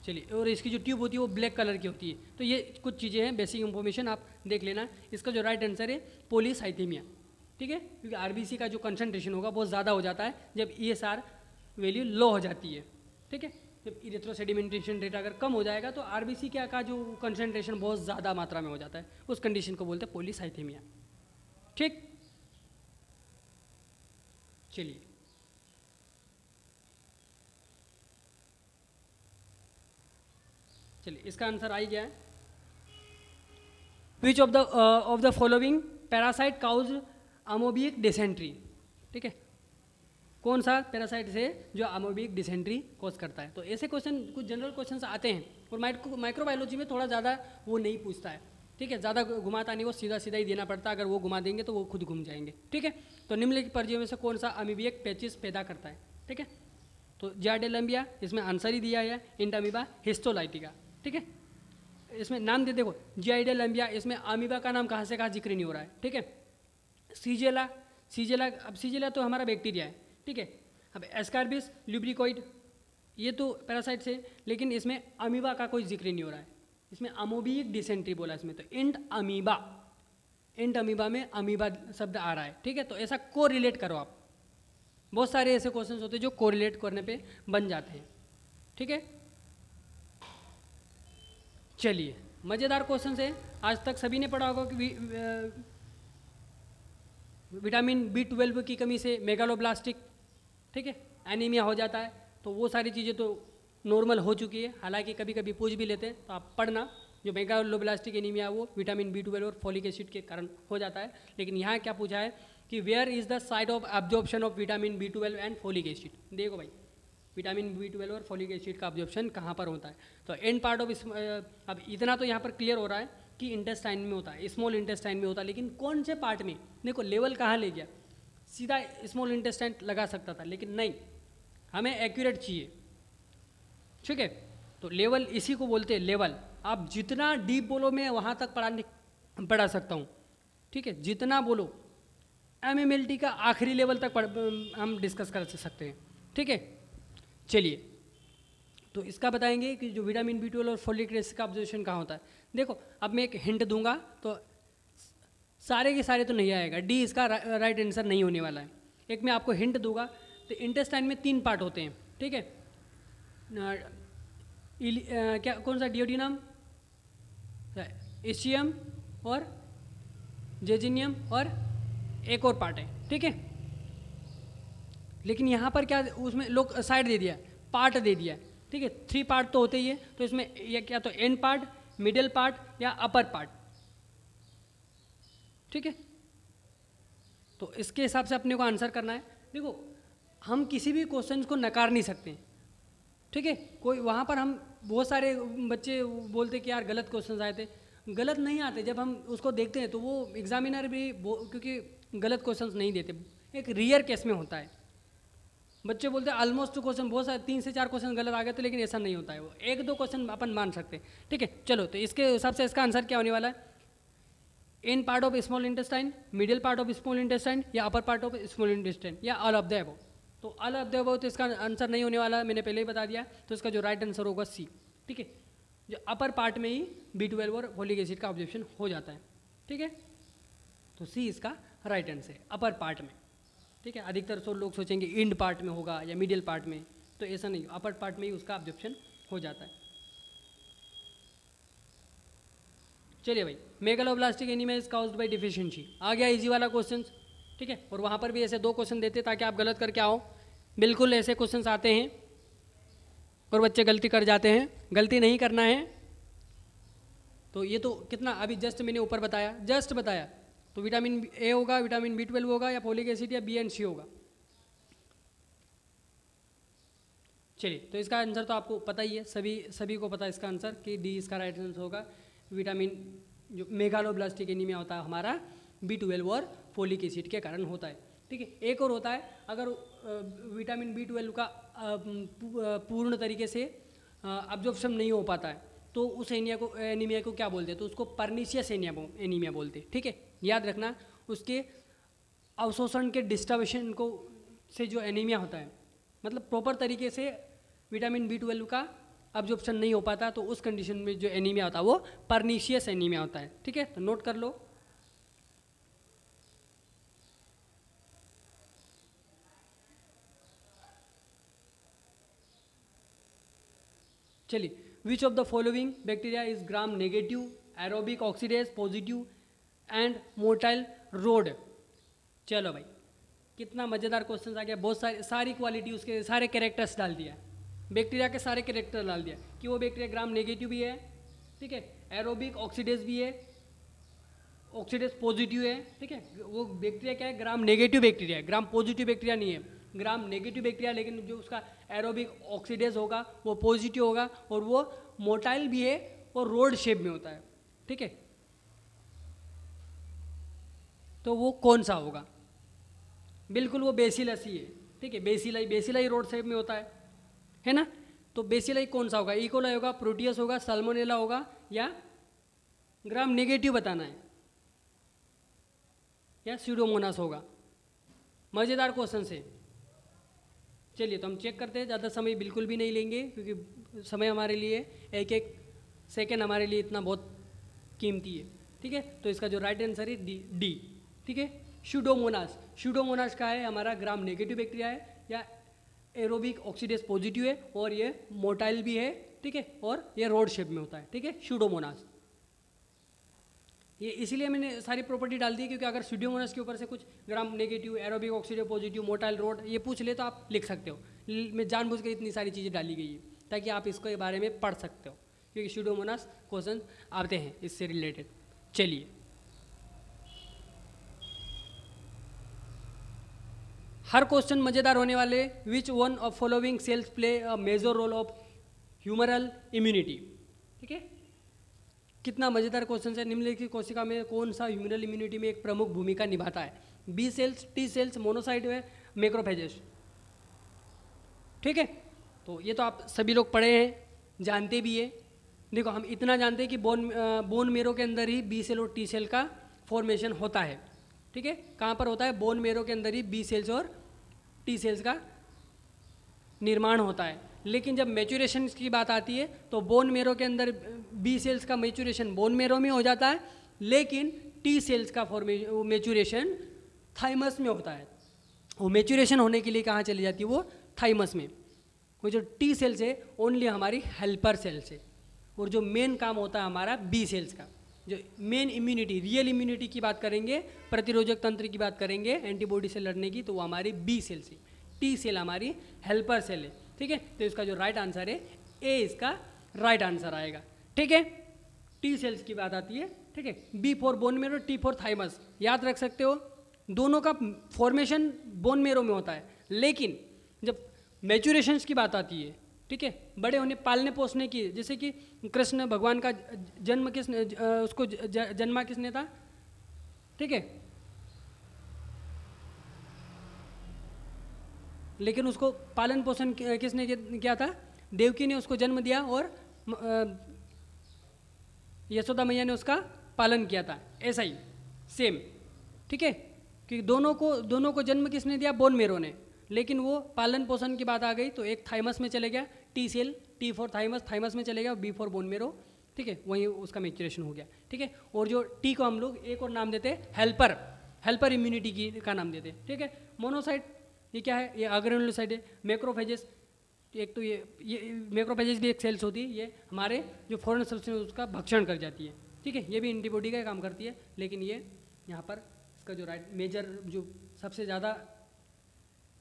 चलिए, और इसकी जो ट्यूब होती है वो ब्लैक कलर की होती है। तो ये कुछ चीज़ें हैं, बेसिक इंफॉर्मेशन आप देख लेना। इसका जो राइट आंसर है पॉलीसाइथेमिया, ठीक है, क्योंकि RBC का जो कंसंट्रेशन होगा बहुत ज़्यादा हो जाता है जब ESR वैल्यू लो हो जाती है, ठीक है। जब इरेथ्रोसेडिमेंटेशन रेट अगर कम हो जाएगा तो RBC का जो कंसंट्रेशन बहुत ज़्यादा मात्रा में हो जाता है, उस कंडीशन को बोलते हैं पॉलीसाइथेमिया, ठीक। चलिए, इसका आंसर आ ही गया है। Which of the following parasite cause amoebic dysentery, ठीक है, कौन सा पैरासाइट से जो अमोबिक डिसेंट्री कॉज करता है। तो ऐसे क्वेश्चन कुछ जनरल क्वेश्चंस आते हैं, और माइक्रोबायोलॉजी में थोड़ा ज़्यादा वो नहीं पूछता है, ठीक है, ज़्यादा घुमाता नहीं, वो सीधा सीधा ही देना पड़ता है। अगर वो घुमा देंगे तो वो खुद घूम जाएंगे, ठीक है। तो निम्नलिखित परजीवी में से कौन सा अमीबिक पैचिस पैदा करता है, ठीक है। तो जार्डेलम्बिया, इसमें आंसर ही दिया है, इंटामीबा हिस्टोलाइटिका, ठीक है। इसमें नाम दे देखो, जार्डेलम्बिया, इसमें अमीबा का नाम कहाँ से कहाँ जिक्र नहीं हो रहा है, ठीक है। सीजेला, अब सीजेला तो हमारा बैक्टीरिया है, ठीक है। अब एस्कार्बिस ल्यूब्रिकोइड, ये तो पैरासाइट से, लेकिन इसमें अमीबा का कोई जिक्र नहीं हो रहा है, इसमें अमोबिक डिसेंट्री बोला इसमें। तो इंट अमीबा में अमीबा शब्द आ रहा है, ठीक है। तो ऐसा को रिलेट करो आप, बहुत सारे ऐसे क्वेश्चंस होते हैं जो कोरिलेट करने पे बन जाते हैं, ठीक है। चलिए, मज़ेदार क्वेश्चन है, आज तक सभी ने पढ़ा होगा कि विटामिन B12 की कमी से मेगालोब्लास्टिक, ठीक है, एनीमिया हो जाता है। तो वो सारी चीज़ें तो नॉर्मल हो चुकी है, हालांकि कभी कभी पूछ भी लेते हैं, तो आप पढ़ना, जो मेगालोब्लास्टिक एनीमिया वो विटामिन B12 और फॉलिक एसिड के कारण हो जाता है। लेकिन यहाँ क्या पूछा है कि where is the site of absorption of vitamin B12 and folic acid. देखो भाई, विटामिन B12 और फॉलिक एसिड का एब्जॉर्प्शन कहाँ पर होता है। तो एंड पार्ट ऑफ अब इतना तो यहाँ पर क्लियर हो रहा है कि इंटेस्टाइन में होता है, स्मॉल इंटेस्टाइन में होता है, लेकिन कौन से पार्ट में। देखो लेवल कहाँ ले गया, सीधा स्मॉल इंटेस्टाइन लगा सकता था, लेकिन नहीं, हमें एक्यूरेट चाहिए, ठीक है। तो लेवल इसी को बोलते हैं लेवल। आप जितना डीप बोलो मैं वहाँ तक पढ़ा सकता हूँ, ठीक है, जितना बोलो। MMLT का आखिरी लेवल तक हम डिस्कस कर सकते हैं, ठीक है। चलिए, तो इसका बताएंगे कि जो विटामिन B12 और फॉलिक एसिड का ऑब्जर्वेशन कहाँ होता है। देखो, अब मैं एक हिंट दूंगा तो सारे के सारे तो नहीं आएगा, डी इसका राइट आंसर नहीं होने वाला है। एक मैं आपको हिंट दूंगा, तो इंटेस्टाइन में 3 पार्ट होते हैं, ठीक है। क्या कौन सा डियोडिनम, इस्चियम और जेजिनियम, और एक और पार्ट है, ठीक है। लेकिन यहाँ पर क्या उसमें लोग साइड दे दिया, पार्ट दे दिया, ठीक है। 3 पार्ट तो होते ही है, तो इसमें ये क्या, तो एंड पार्ट, मिडिल पार्ट या अपर पार्ट, ठीक है। तो इसके हिसाब से अपने को आंसर करना है। देखो, हम किसी भी क्वेश्चन को नकार नहीं सकते, ठीक है। कोई वहाँ पर हम बहुत सारे बच्चे बोलते कि यार गलत क्वेश्चन आए थे, गलत नहीं आते। जब हम उसको देखते हैं तो वो एग्जामिनर भी क्योंकि गलत क्वेश्चंस नहीं देते, एक रेयर केस में होता है। बच्चे बोलते हैं ऑलमोस्ट क्वेश्चन बहुत सारे 3 से 4 क्वेश्चन गलत आ गए, तो लेकिन ऐसा नहीं होता है, वो 1-2 क्वेश्चन अपन मान सकते हैं, ठीक है। चलो, तो इसके हिसाब से इसका आंसर क्या होने वाला है, in part of small intestine, middle part of small intestine, या upper part of small intestine, या ऑल ऑफ द अबव। तो ऑल ऑफ द अबव तो इसका आंसर नहीं होने वाला, मैंने पहले ही बता दिया। तो इसका जो राइट आंसर होगा सी, ठीक है, जो अपर पार्ट में ही B12 और फॉलिक एसिड का ऑब्जर्वेशन हो जाता है, ठीक है। तो सी इसका राइट आंसर है, अपर पार्ट में, ठीक है। अधिकतर लोग सोचेंगे इंड पार्ट में होगा या मिडिल पार्ट में, तो ऐसा नहीं, अपर पार्ट में ही उसका ऑब्जर्वेशन हो जाता है। चलिए भाई, megaloblastic anaemia is caused by deficiency, आ गया इजी वाला क्वेश्चन, ठीक है। और वहाँ पर भी ऐसे 2 क्वेश्चन देते ताकि आप गलत करके आओ, बिल्कुल ऐसे क्वेश्चन आते हैं और बच्चे गलती कर जाते हैं, गलती नहीं करना है। तो ये तो कितना अभी जस्ट मैंने ऊपर बताया, तो विटामिन ए होगा, विटामिन B12 होगा, या फॉलिक एसिड, या B एंड C होगा। चलिए, तो इसका आंसर तो आपको पता ही है, सभी को पता है इसका आंसर कि डी इसका राइट आंसर होगा। विटामिन जो मेगालोब्लास्टिक एनीमिया होता है हमारा B12 और फॉलिक एसिड के कारण होता है, ठीक है। एक और होता है, अगर विटामिन B12 का पूर्ण तरीके से अब्जॉर्प्शन नहीं हो पाता है, तो उस एनीमिया को क्या बोलते हैं, तो उसको परनीशियस एनीमिया बोलते हैं। ठीक है, याद रखना, उसके अवशोषण के डिस्टर्बेशन को से जो एनीमिया होता है, मतलब प्रॉपर तरीके से विटामिन B12 का अब्जॉर्प्शन नहीं हो पाता, तो उस कंडीशन में जो एनीमिया होता है वो परनीशियस एनीमिया होता है। ठीक है, तो नोट कर लो। चलिए, विच of the following bacteria is gram negative, aerobic oxidase positive and motile road. चलो भाई, कितना मज़ेदार क्वेश्चन आ गया, बहुत सारी क्वालिटी, उसके सारे कैरेक्टर्स डाल दिया, बैक्टीरिया के सारे कैरेक्टर डाल दिया कि वो बैक्टीरिया ग्राम नेगेटिव भी है, ठीक है, एरोबिक ऑक्सीडेज भी है, ऑक्सीडेज पॉजिटिव है। ठीक है, वो बैक्टीरिया क्या है, ग्राम नेगेटिव बैक्टीरिया है, ग्राम पॉजिटिव बैक्टीरिया नहीं है, ग्राम नेगेटिव बैक्टीरिया, लेकिन जो उसका एरोबिक ऑक्सीडेज होगा वो पॉजिटिव होगा, और वो मोटाइल भी है और रोड शेप में होता है। ठीक है, तो वो कौन सा होगा, बिल्कुल वो बेसिलस ही है। ठीक है, बेसिलाई रोड शेप में होता है ना, तो बेसिलाई कौन सा होगा, इकोलाई होगा, प्रोटियस होगा, साल्मोनेला होगा, या ग्राम नेगेटिव बताना है, या स्यूडोमोनास होगा। मज़ेदार क्वेश्चन से। चलिए, तो हम चेक करते हैं, ज़्यादा समय बिल्कुल भी नहीं लेंगे, क्योंकि समय हमारे लिए एक एक सेकेंड हमारे लिए इतना बहुत कीमती है। ठीक है, तो इसका जो राइट आंसर है डी। ठीक है, स्यूडोमोनास का है हमारा ग्राम नेगेटिव बैक्टीरिया है, या एरोबिक ऑक्सीडेज पॉजिटिव है, और ये मोटाइल भी है। ठीक है, और ये रोड शेप में होता है। ठीक है, स्यूडोमोनास, ये इसीलिए मैंने सारी प्रॉपर्टी डाल दी, क्योंकि अगर स्यूडोमोनास के ऊपर से कुछ gram negative, aerobic oxidase positive, motile road ये पूछ ले तो आप लिख सकते हो। मैं जानबूझ के इतनी सारी चीज़ें डाली गई है ताकि आप इसके बारे में पढ़ सकते हो, क्योंकि स्यूडोमोनास क्वेश्चन आते हैं इससे रिलेटेड। चलिए, हर क्वेश्चन मज़ेदार होने वाले। Which one of following cells play a major role of humoral immunity. ठीक है, कितना मज़ेदार क्वेश्चन है। निम्नलिखित कोशिका में कौन सा ह्यूमरल इम्यूनिटी में एक प्रमुख भूमिका निभाता है, B cells, T cells, monocyte है, मैक्रोफेजेस। ठीक है, तो ये तो आप सभी लोग पढ़े हैं, जानते भी है। देखो, हम इतना जानते हैं कि बोन मेरो के अंदर ही बी सेल और टी सेल का फॉर्मेशन होता है। ठीक है, कहाँ पर होता है, बोन मेरो के अंदर ही बी सेल्स और टी सेल्स का निर्माण होता है। लेकिन जब मैच्योरेशन की बात आती है तो बोन मेरो के अंदर बी सेल्स का मैच्योरेशन बोन मेरो में हो जाता है, लेकिन टी सेल्स का मैच्योरेशन थाइमस में होता है। वो मैच्योरेशन होने के लिए कहाँ चली जाती है, वो थाइमस में। वो जो टी सेल्स है ओनली हमारी हेल्पर सेल्स है, और जो मेन काम होता है हमारा बी सेल्स का। जो मेन इम्यूनिटी, रियल इम्यूनिटी की बात करेंगे, प्रतिरोधक तंत्र की बात करेंगे एंटीबॉडी से लड़ने की, तो वो हमारी बी सेल्स है, टी सेल हमारी हेल्पर सेल है। ठीक है, तो इसका जो राइट आंसर है ए, इसका राइट आंसर आएगा। ठीक है, टी सेल्स की बात आती है। ठीक है, B for bone marrow, T for thymus, याद रख सकते हो। दोनों का फॉर्मेशन बोन मेरो में होता है, लेकिन जब मैच्योरेशंस की बात आती है, ठीक है, बड़े होने पालने पोसने की, जैसे कि कृष्ण भगवान का जन्म किसने, उसको जन्मा किसने था, ठीक है, लेकिन उसको पालन पोषण किसने किया था, देवकी ने उसको जन्म दिया, और यशोदा मैया ने उसका पालन किया था। ऐसा ही सेम, ठीक है, कि दोनों को जन्म किसने दिया, बोन मेरो ने, लेकिन वो पालन पोषण की बात आ गई तो एक थाइमस में चले गया, T cell, T for thymus में चले गया, बी फॉर बोन मेरो। ठीक है, वहीं उसका मैच्योरेशन हो गया। ठीक है, और जो टी को हम लोग एक और नाम देते हैं हेल्पर इम्यूनिटी की का नाम देते हैं। ठीक है, मोनोसाइट ये क्या है, ये अग्रेनुलोसाइट है। मैक्रोफेजेस, एक तो ये मैक्रोफेजेस भी एक सेल्स होती है, ये हमारे जो फॉरेन सब्सटेंस उसका भक्षण कर जाती है। ठीक है, ये भी एंटीबॉडी का काम करती है, लेकिन ये यहाँ पर इसका जो राइट मेजर जो सबसे ज़्यादा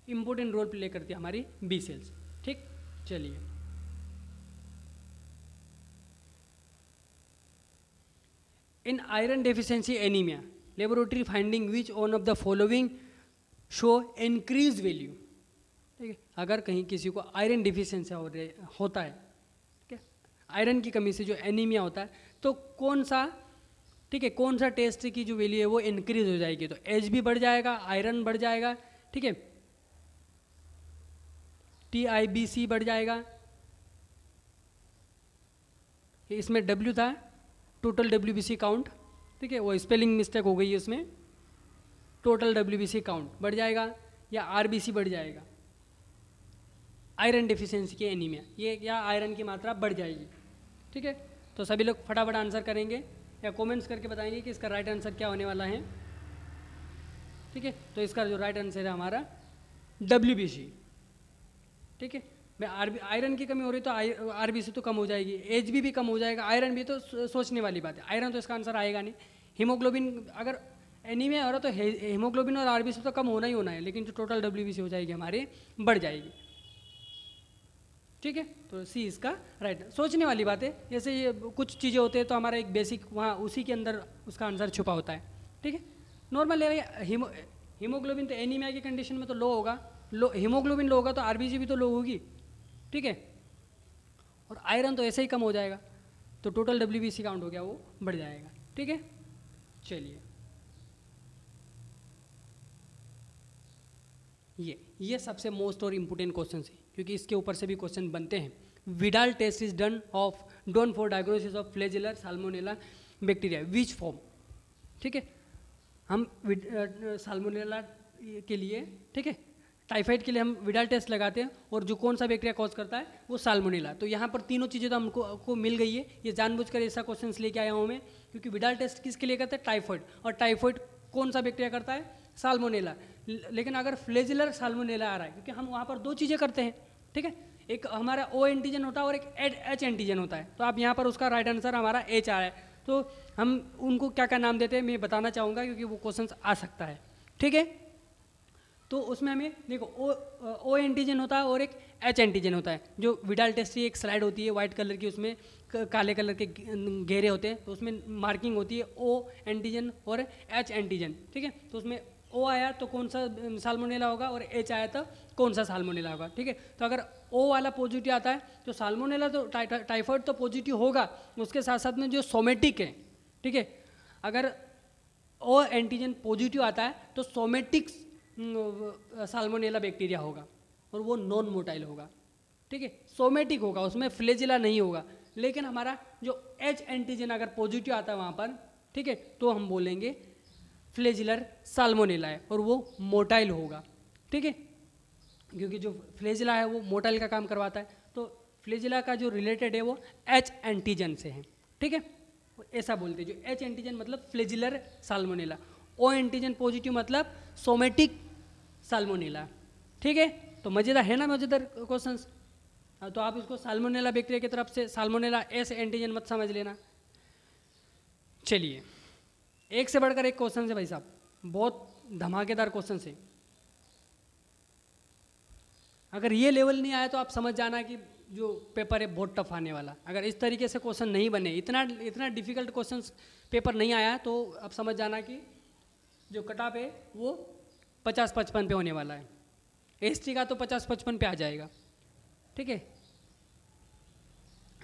इम्पोर्टेंट रोल प्ले करती है हमारी बी सेल्स। ठीक, चलिए, in iron deficiency anaemia laboratory finding which one of the following show increase value. ठीक है, अगर कहीं किसी को आयरन डिफिशिएंसी होता है, ठीक है, आयरन की कमी से जो एनीमिया होता है, तो कौन सा, ठीक है, कौन सा टेस्ट की जो वैल्यू है वो इंक्रीज हो जाएगी, तो एच भी बढ़ जाएगा, आयरन बढ़ जाएगा, ठीक है, TIBC बढ़ जाएगा, इसमें W था, टोटल WBC काउंट, ठीक है, वो स्पेलिंग मिस्टेक हो गई है उसमें, टोटल WBC काउंट बढ़ जाएगा या RBC बढ़ जाएगा, आयरन डिफिशियंसी की एनीमिया, ये या आयरन की मात्रा बढ़ जाएगी, ठीक है। तो सभी लोग फटाफट आंसर करेंगे या कमेंट्स करके बताएंगे कि इसका राइट आंसर क्या होने वाला है, ठीक है। तो इसका जो राइट आंसर है हमारा WBC, ठीक है। मैं आयरन की कमी हो रही तो RBC तो कम हो जाएगी, HB भी कम हो जाएगा, आयरन भी तो सोचने वाली बात है, आयरन तो इसका आंसर आएगा नहीं। हीमोग्लोबिन अगर एनीमिया हो रहा तो हीमोग्लोबिन और RBC तो कम होना ही होना है, लेकिन जो टोटल WBC हो जाएगी हमारी बढ़ जाएगी, ठीक है। तो C इसका राइट, सोचने वाली बात है। जैसे ये कुछ चीज़ें होते हैं तो हमारा एक बेसिक वहाँ उसी के अंदर उसका आंसर छुपा होता है, ठीक है। नॉर्मल हीमोग्लोबिन तो एनीमिया की कंडीशन में तो लो होगा, हीमोग्लोबिन लो होगा तो RBC भी तो लो होगी, ठीक है। और आयरन तो ऐसे ही कम हो जाएगा, तो टोटल WBC काउंट हो गया वो बढ़ जाएगा, ठीक है। चलिए ये सबसे मोस्ट और इम्पोर्टेंट क्वेश्चन है, क्योंकि इसके ऊपर से भी क्वेश्चन बनते हैं। Widal test is done for diagnosis of flagellar Salmonella bacteria which form, ठीक है। हम साल्मोनेला के लिए, ठीक है, टाइफाइड के लिए हम विडाल टेस्ट लगाते हैं, और जो कौन सा बैक्टीरिया कॉज करता है वो साल्मोनेला। तो यहाँ पर तीनों चीज़ें तो हमको मिल गई है, ये जानबूझकर ऐसा क्वेश्चन लेके आया हूँ मैं, क्योंकि विडाल टेस्ट किसके लिए करते हैं, टाइफाइड, और टाइफाइड कौन सा बैक्टीरिया करता है, साल्मोनेला। लेकिन अगर फ्लैजेलर साल्मोनेला आ रहा है, क्योंकि हम वहाँ पर दो चीज़ें करते हैं, ठीक है, एक हमारा O एंटीजन होता है और एक H एंटीजन होता है। तो आप यहाँ पर उसका राइट आंसर हमारा H आ रहा है, तो हम उनको क्या क्या नाम देते हैं मैं बताना चाहूँगा, क्योंकि वो क्वेश्चन आ सकता है, ठीक है। तो उसमें हमें देखो O एंटीजन होता है और एक H एंटीजन होता है। जो विडाल टेस्ट की एक स्लाइड होती है वाइट कलर की, उसमें काले कलर के घेरे होते हैं, तो उसमें मार्किंग होती है O एंटीजन और H एंटीजन, ठीक है। तो उसमें O आया तो कौन सा साल्मोनेला होगा, और H आया तो कौन सा साल्मोनेला होगा, ठीक है। तो अगर O वाला पॉजिटिव आता है तो साल्मोनेला तो टाइफाइड तो पॉजिटिव होगा, उसके साथ साथ में जो सोमेटिक है, ठीक है, अगर O एंटीजन पॉजिटिव आता है तो सोमेटिक साल्मोनेला बैक्टीरिया होगा, और वो नॉन मोटाइल होगा, ठीक है, सोमेटिक होगा, उसमें फ्लैजेला नहीं होगा। लेकिन हमारा जो H एंटीजन अगर पॉजिटिव आता है वहाँ पर, ठीक है, तो हम बोलेंगे फ्लैजिलर साल्मोनेला है, और वो मोटाइल होगा, ठीक है, क्योंकि जो फ्लैजिला है वो मोटाइल का काम करवाता है। तो फ्लैजिला का जो रिलेटेड है वो H एंटीजन से है, ठीक है, ऐसा बोलते हैं। जो H एंटीजन मतलब flagellar salmonella, O antigen positive मतलब सोमेटिक साल्मोनेला, ठीक है। तो मज़ेदार है ना, मज़ेदार क्वेश्चंस। तो आप इसको साल्मोनेला बैक्टीरिया की तरफ से साल्मोनेला S एंटीजन मत समझ लेना। चलिए एक से बढ़कर एक क्वेश्चन है भाई साहब, बहुत धमाकेदार क्वेश्चन है। अगर ये लेवल नहीं आया तो आप समझ जाना कि जो पेपर है बहुत टफ आने वाला। अगर इस तरीके से क्वेश्चन नहीं बने, इतना डिफिकल्ट क्वेश्चन पेपर नहीं आया, तो आप समझ जाना कि जो कट ऑफ है वो 50-55 पे होने वाला है। ST का तो 50-55 पे आ जाएगा, ठीक है।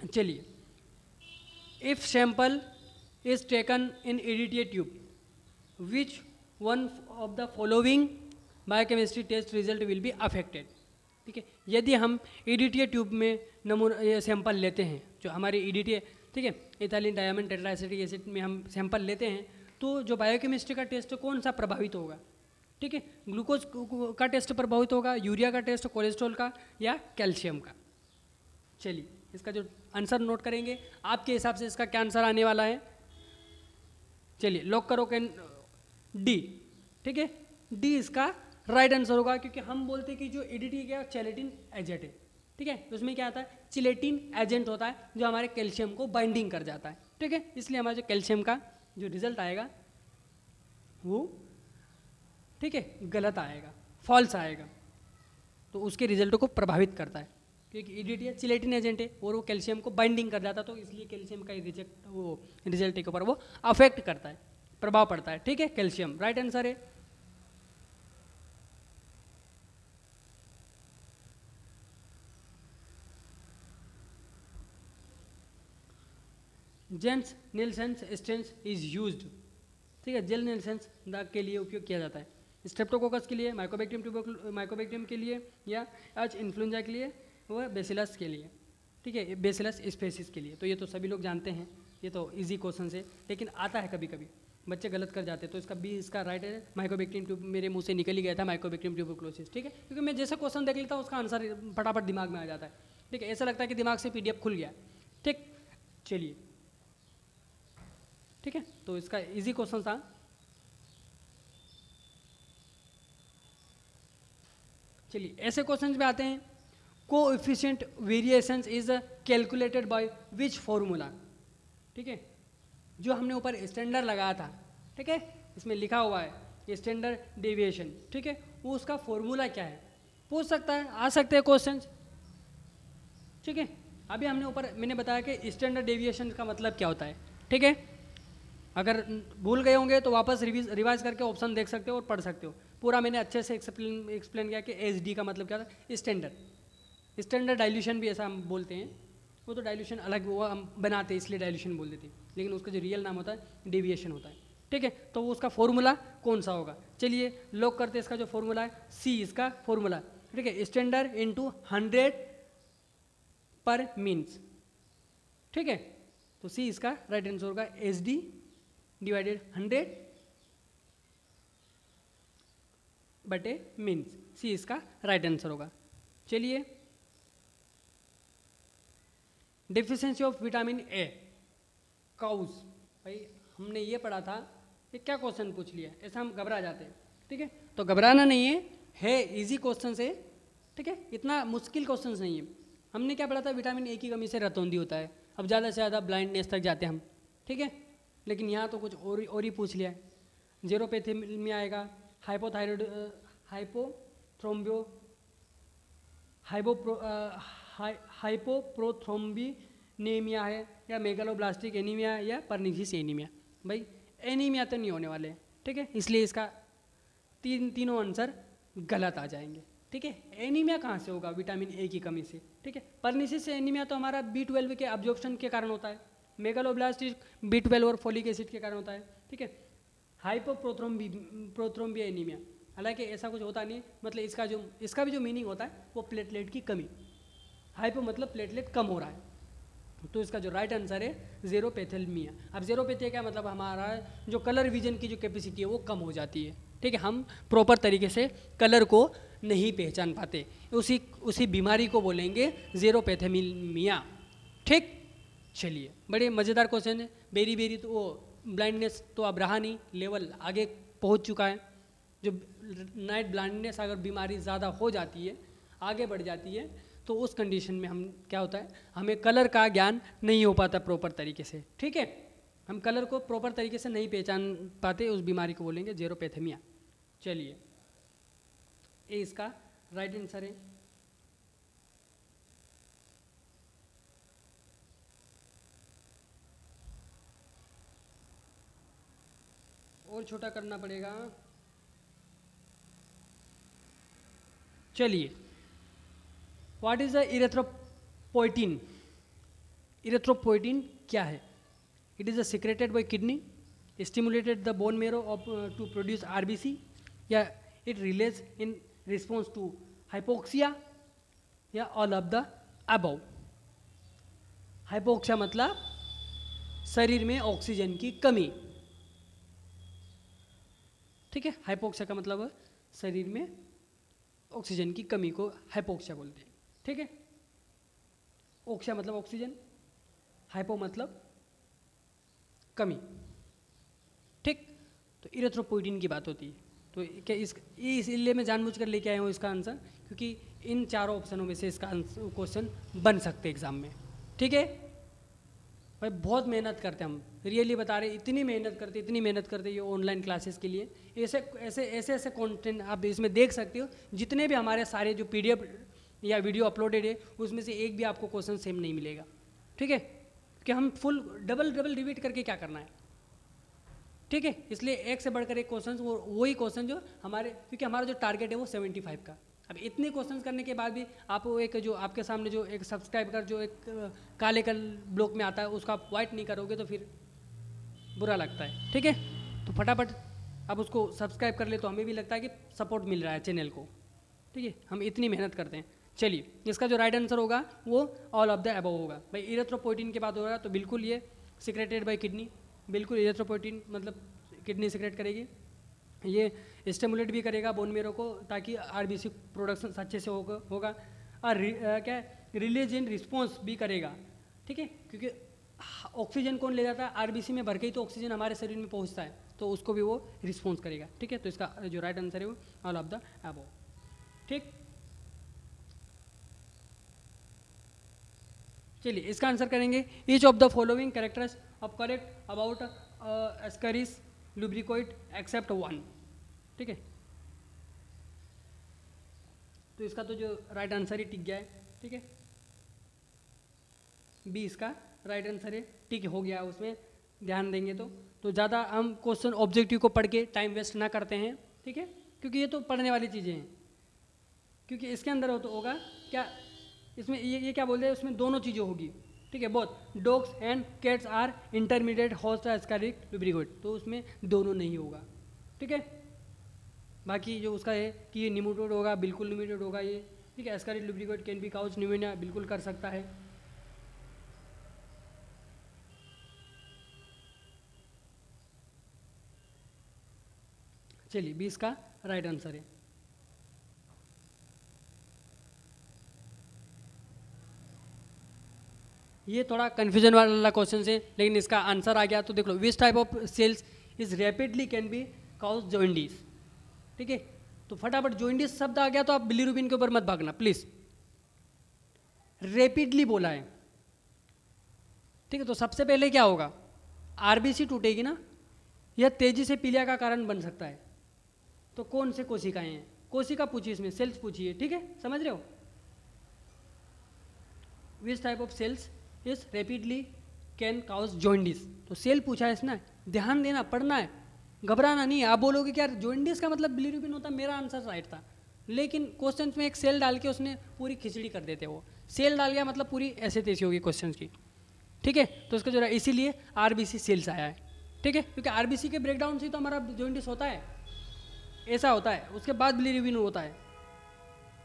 चलिए, if sample is taken in EDTA tube, which one of the following biochemistry test result will be affected, ठीक है। यदि हम EDTA ट्यूब में नमूना सैंपल लेते हैं, जो हमारे EDTA, ठीक है, इथाइलिन डायमंड टेट्राएसिटिक एसिड में हम सैंपल लेते हैं, तो जो बायोकेमिस्ट्री का टेस्ट कौन सा प्रभावित होगा, ठीक है, ग्लूकोज का टेस्ट प्रभावित होगा, यूरिया का टेस्ट, कोलेस्ट्रॉल का, या कैल्शियम का। चलिए इसका जो आंसर नोट करेंगे, आपके हिसाब से इसका क्या आंसर आने वाला है। चलिए लॉक करो कैन D, ठीक है, D इसका राइट आंसर होगा, क्योंकि हम बोलते हैं कि जो EDTA क्या चिलेटिन एजेंट है, ठीक है, तो उसमें क्या आता है, चिलेटिन एजेंट होता है जो हमारे कैल्शियम को बाइंडिंग कर जाता है, ठीक है। इसलिए हमारा जो कैल्शियम का जो रिजल्ट आएगा वो, ठीक है, गलत आएगा, फॉल्स आएगा, तो उसके रिजल्ट को प्रभावित करता है, क्योंकि EDTA चिलेटिन एजेंट है और वो कैल्शियम को बाइंडिंग कर जाता है, तो इसलिए कैल्शियम का रिजल्ट के ऊपर वो अफेक्ट करता है, प्रभाव पड़ता है, ठीक है। कैल्शियम राइट आंसर है। जेन्स नीलसेंस स्टेंस इज यूज्ड, ठीक है, जेल नीलसेंस दाग के लिए उपयोग किया जाता है, स्ट्रेप्टोकोकस के लिए, माइकोबैक्टीरियम के लिए, या एच इन्फ्लुएंजा के लिए, वह बेसिलस के लिए, ठीक है, बेसिलस स्पेसिस के लिए। तो ये तो सभी लोग जानते हैं, ये तो इजी क्वेश्चन है, लेकिन आता है कभी कभी बच्चे गलत कर जाते हैं। तो इसका बी इसका राइट है, माइकोबैक्टीरियम ट्यूब, मेरे मुंह से निकल ही गया था माइकोबैक्टीरियम ट्यूबरकुलोसिस। ठीक है, क्योंकि मैं जैसे क्वेश्चन देख लेता हूँ उसका आंसर फटाफट दिमाग में आ जाता है। ठीक है, ऐसा लगता है कि दिमाग से PDF खुल गया। ठीक, चलिए, ठीक है, तो इसका इजी क्वेश्चन था। चलिए ऐसे क्वेश्चन में आते हैं, coefficient variations is calculated by which formula. ठीक है, जो हमने ऊपर स्टैंडर्ड लगाया था, ठीक है, इसमें लिखा हुआ है स्टैंडर्ड डेविएशन। ठीक है, वो उसका फॉर्मूला क्या है, पूछ सकता है, आ सकते हैं क्वेश्चन। ठीक है, अभी हमने ऊपर मैंने बताया कि स्टैंडर्ड डेविएशन का मतलब क्या होता है। ठीक है, अगर भूल गए होंगे तो वापस रिवाइज करके ऑप्शन देख सकते हो और पढ़ सकते हो। पूरा मैंने अच्छे से एक्सप्लेन किया कि SD का मतलब क्या था, स्टैंडर्ड डाइल्यूशन भी ऐसा हम बोलते हैं। वो तो डाइल्यूशन अलग वो हम बनाते हैं इसलिए डाइल्यूशन बोल देते हैं, लेकिन उसका जो रियल नाम होता है डेविएशन होता है। ठीक है, तो वो उसका फॉर्मूला कौन सा होगा, चलिए लॉक करते हैं। इसका जो फॉर्मूला है C इसका फॉर्मूला। ठीक है, स्टैंडर्ड इंटू 100 पर मीन्स। ठीक है, तो C इसका राइट आंसर होगा SD डिवाइडेड 100 बटे मीन्स। C इसका राइट आंसर होगा। चलिए, deficiency of vitamin A cause, भाई हमने ये पढ़ा था, ये क्या क्वेश्चन पूछ लिया, ऐसा हम घबरा जाते हैं। ठीक है, तो घबराना नहीं है इजी क्वेश्चन से। ठीक है, इतना मुश्किल क्वेश्चन नहीं है। हमने क्या पढ़ा था, विटामिन A की कमी से रतौंधी होता है, अब ज़्यादा से ज़्यादा ब्लाइंडनेस तक जाते हैं हम। ठीक है, लेकिन यहाँ तो कुछ और ही पूछ लिया है। जेरोपैथेमिया आएगा, हाइपोथायरॉयड, हाइपोथ्रोम्बियो, हाइपोप्रोथ्रोम्बिनेमिया है, या मेगालोब्लास्टिक एनीमिया, या परनिसिस एनीमिया। भाई एनीमिया तो नहीं होने वाले। ठीक है, इसलिए इसका तीनों आंसर गलत आ जाएंगे। ठीक है, एनीमिया कहाँ से होगा, विटामिन A की कमी से। ठीक है, परनिसिस एनीमिया तो हमारा B12 के अब्जॉर्प्शन के कारण होता है, मेगालोब्लास्टिक B12 और फोलिक एसिड के कारण होता है। ठीक है, हाइपोप्रोथ्रोम्बिया एनीमिया, हालांकि ऐसा कुछ होता नहीं, मतलब इसका भी जो मीनिंग होता है वो प्लेटलेट की कमी। हाइपो मतलब प्लेटलेट कम हो रहा है, तो इसका जो राइट आंसर है जेरोपैथेमिया। अब जेरोपैथी क्या मतलब, हमारा जो कलर विजन की जो कैपेसिटी है वो कम हो जाती है। ठीक है, हम प्रॉपर तरीके से कलर को नहीं पहचान पाते, उसी बीमारी को बोलेंगे जेरोपैथेमिया। ठीक, चलिए, बड़े मज़ेदार क्वेश्चन है। बेरी तो वो ब्लाइंडनेस तो अब रहा नहीं, लेवल आगे पहुंच चुका है। जो नाइट ब्लाइंडनेस अगर बीमारी ज़्यादा हो जाती है, आगे बढ़ जाती है, तो उस कंडीशन में हम क्या होता है, हमें कलर का ज्ञान नहीं हो पाता प्रॉपर तरीके से। ठीक है, हम कलर को प्रॉपर तरीके से नहीं पहचान पाते, उस बीमारी को बोलेंगे जेरोपैथेमिया। चलिए, ए इसका राइट आंसर है। और छोटा करना पड़ेगा। चलिए, what is the erythropoietin. Erythropoietin क्या है, it is secreted by kidney, stimulated the bone marrow of to produce RBC, या it release in response to hypoxia, या all of the above. Hypoxia मतलब शरीर में ऑक्सीजन की कमी। ठीक है, हाइपोक्सिया का मतलब शरीर में ऑक्सीजन की कमी को हाइपोक्सिया बोलते हैं। ठीक है, ऑक्सिया मतलब ऑक्सीजन, हाइपो मतलब कमी। ठीक, तो इरेथ्रोपोइटिन की बात होती है। तो क्या इसलिए मैं जानबूझ कर लेके आया हूँ इसका आंसर, क्योंकि इन चारों ऑप्शनों में से इसका क्वेश्चन बन सकते एग्जाम में। ठीक है भाई, बहुत मेहनत करते हैं हम, रियली बता रहे, इतनी मेहनत करते ये ऑनलाइन क्लासेस के लिए। ऐसे कंटेंट आप इसमें देख सकते हो। जितने भी हमारे सारे जो PDF या वीडियो अपलोडेड है, उसमें से एक भी आपको क्वेश्चन सेम नहीं मिलेगा। ठीक है, कि हम फुल डबल रिपीट करके क्या करना है। ठीक है, इसलिए एक से बढ़कर एक क्वेश्चन, वही क्वेश्चन जो हमारे, क्योंकि हमारा जो टारगेट है वो 75 का। अब इतने क्वेश्चन करने के बाद भी आप एक जो आपके सामने जो एक सब्सक्राइब कर जो एक काले ब्लॉक में आता है, उसको आप वाइट नहीं करोगे तो फिर बुरा लगता है। ठीक है, तो फटाफट आप उसको सब्सक्राइब कर ले, तो हमें भी लगता है कि सपोर्ट मिल रहा है चैनल को। ठीक है, हम इतनी मेहनत करते हैं। चलिए, इसका जो राइट आंसर होगा वो ऑल ऑफ द अबव होगा। भाई इरेथ्रोपोइटिन की बात हो रहा है तो बिल्कुल ये सिक्रेटेड बाय किडनी, बिल्कुल इरेथ्रोपोइटिन मतलब किडनी सिक्रेट करेगी। ये स्टिमुलेट भी करेगा बोन मेरो को ताकि आरबीसी प्रोडक्शन अच्छे से होगा और क्या रिलीज इन रिस्पॉन्स भी करेगा, ठीक है, क्योंकि ऑक्सीजन कौन ले जाता है, आरबीसी में भर के ही तो ऑक्सीजन हमारे शरीर में पहुंचता है, तो उसको भी वो रिस्पॉन्स करेगा, ठीक है। तो इसका जो राइट आंसर है वो ऑल ऑफ द अबव, ठीक। चलिए इसका आंसर करेंगे, each of the following characters of correct about Ascaris lumbricoides except one, ठीक है। तो इसका तो जो राइट आंसर ही टिक गया है, ठीक है, बी इसका राइट आंसर है, ठीक हो गया उसमें ध्यान देंगे तो ज़्यादा हम क्वेश्चन ऑब्जेक्टिव को पढ़ के टाइम वेस्ट ना करते हैं, ठीक है, क्योंकि ये तो पढ़ने वाली चीज़ें हैं। क्योंकि इसके अंदर हो तो होगा क्या, इसमें ये क्या बोलते हैं, उसमें दोनों चीज़ें होगी, ठीक है, both dogs and cats are intermediate host Ascaris lumbricoides, तो उसमें दोनों नहीं होगा, ठीक है। बाकी जो उसका है कि ये निमोटोड होगा, बिल्कुल निमोटोड होगा ये, ठीक है। एस्कैरिक लुब्रिकोइड कैन बी काउज न्यूमोनिया, बिल्कुल कर सकता है। चलिए 20 का राइट आंसर है। ये थोड़ा कन्फ्यूजन वाला क्वेश्चन है, लेकिन इसका आंसर आ गया तो देख लो, which type of cells is rapidly can be cause jaundice, ठीक है। तो फटाफट जॉइंडिस शब्द आ गया तो आप बिलीरुबिन के ऊपर मत भागना प्लीज, रैपिडली बोला है, ठीक है। तो सबसे पहले क्या होगा, आरबीसी टूटेगी ना, यह तेजी से पीलिया का कारण बन सकता है। तो कौन से कोशिकाएं हैं, कोशिका पूछिए, इसमें सेल्स पूछिए, ठीक है, समझ रहे हो। Which type of cells is rapidly can cause jaundice, तो सेल पूछा है इसने, ध्यान देना, पढ़ना है, घबराना नहीं है। आप बोलोगे कि यार जॉइंडिस का मतलब बिलीरुबिन होता, मेरा आंसर राइट था, लेकिन क्वेश्चन में एक सेल डाल के उसने पूरी खिचड़ी कर देते, वो सेल डाल गया मतलब पूरी ऐसे तैसी होगी क्वेश्चन की, ठीक है। तो इसका जो है इसीलिए आरबीसी सेल्स आया है, ठीक है, क्योंकि आरबीसी के ब्रेकडाउन से तो हमारा जॉइंडिस होता है, ऐसा होता है, उसके बाद बिलीरुबिन होता है।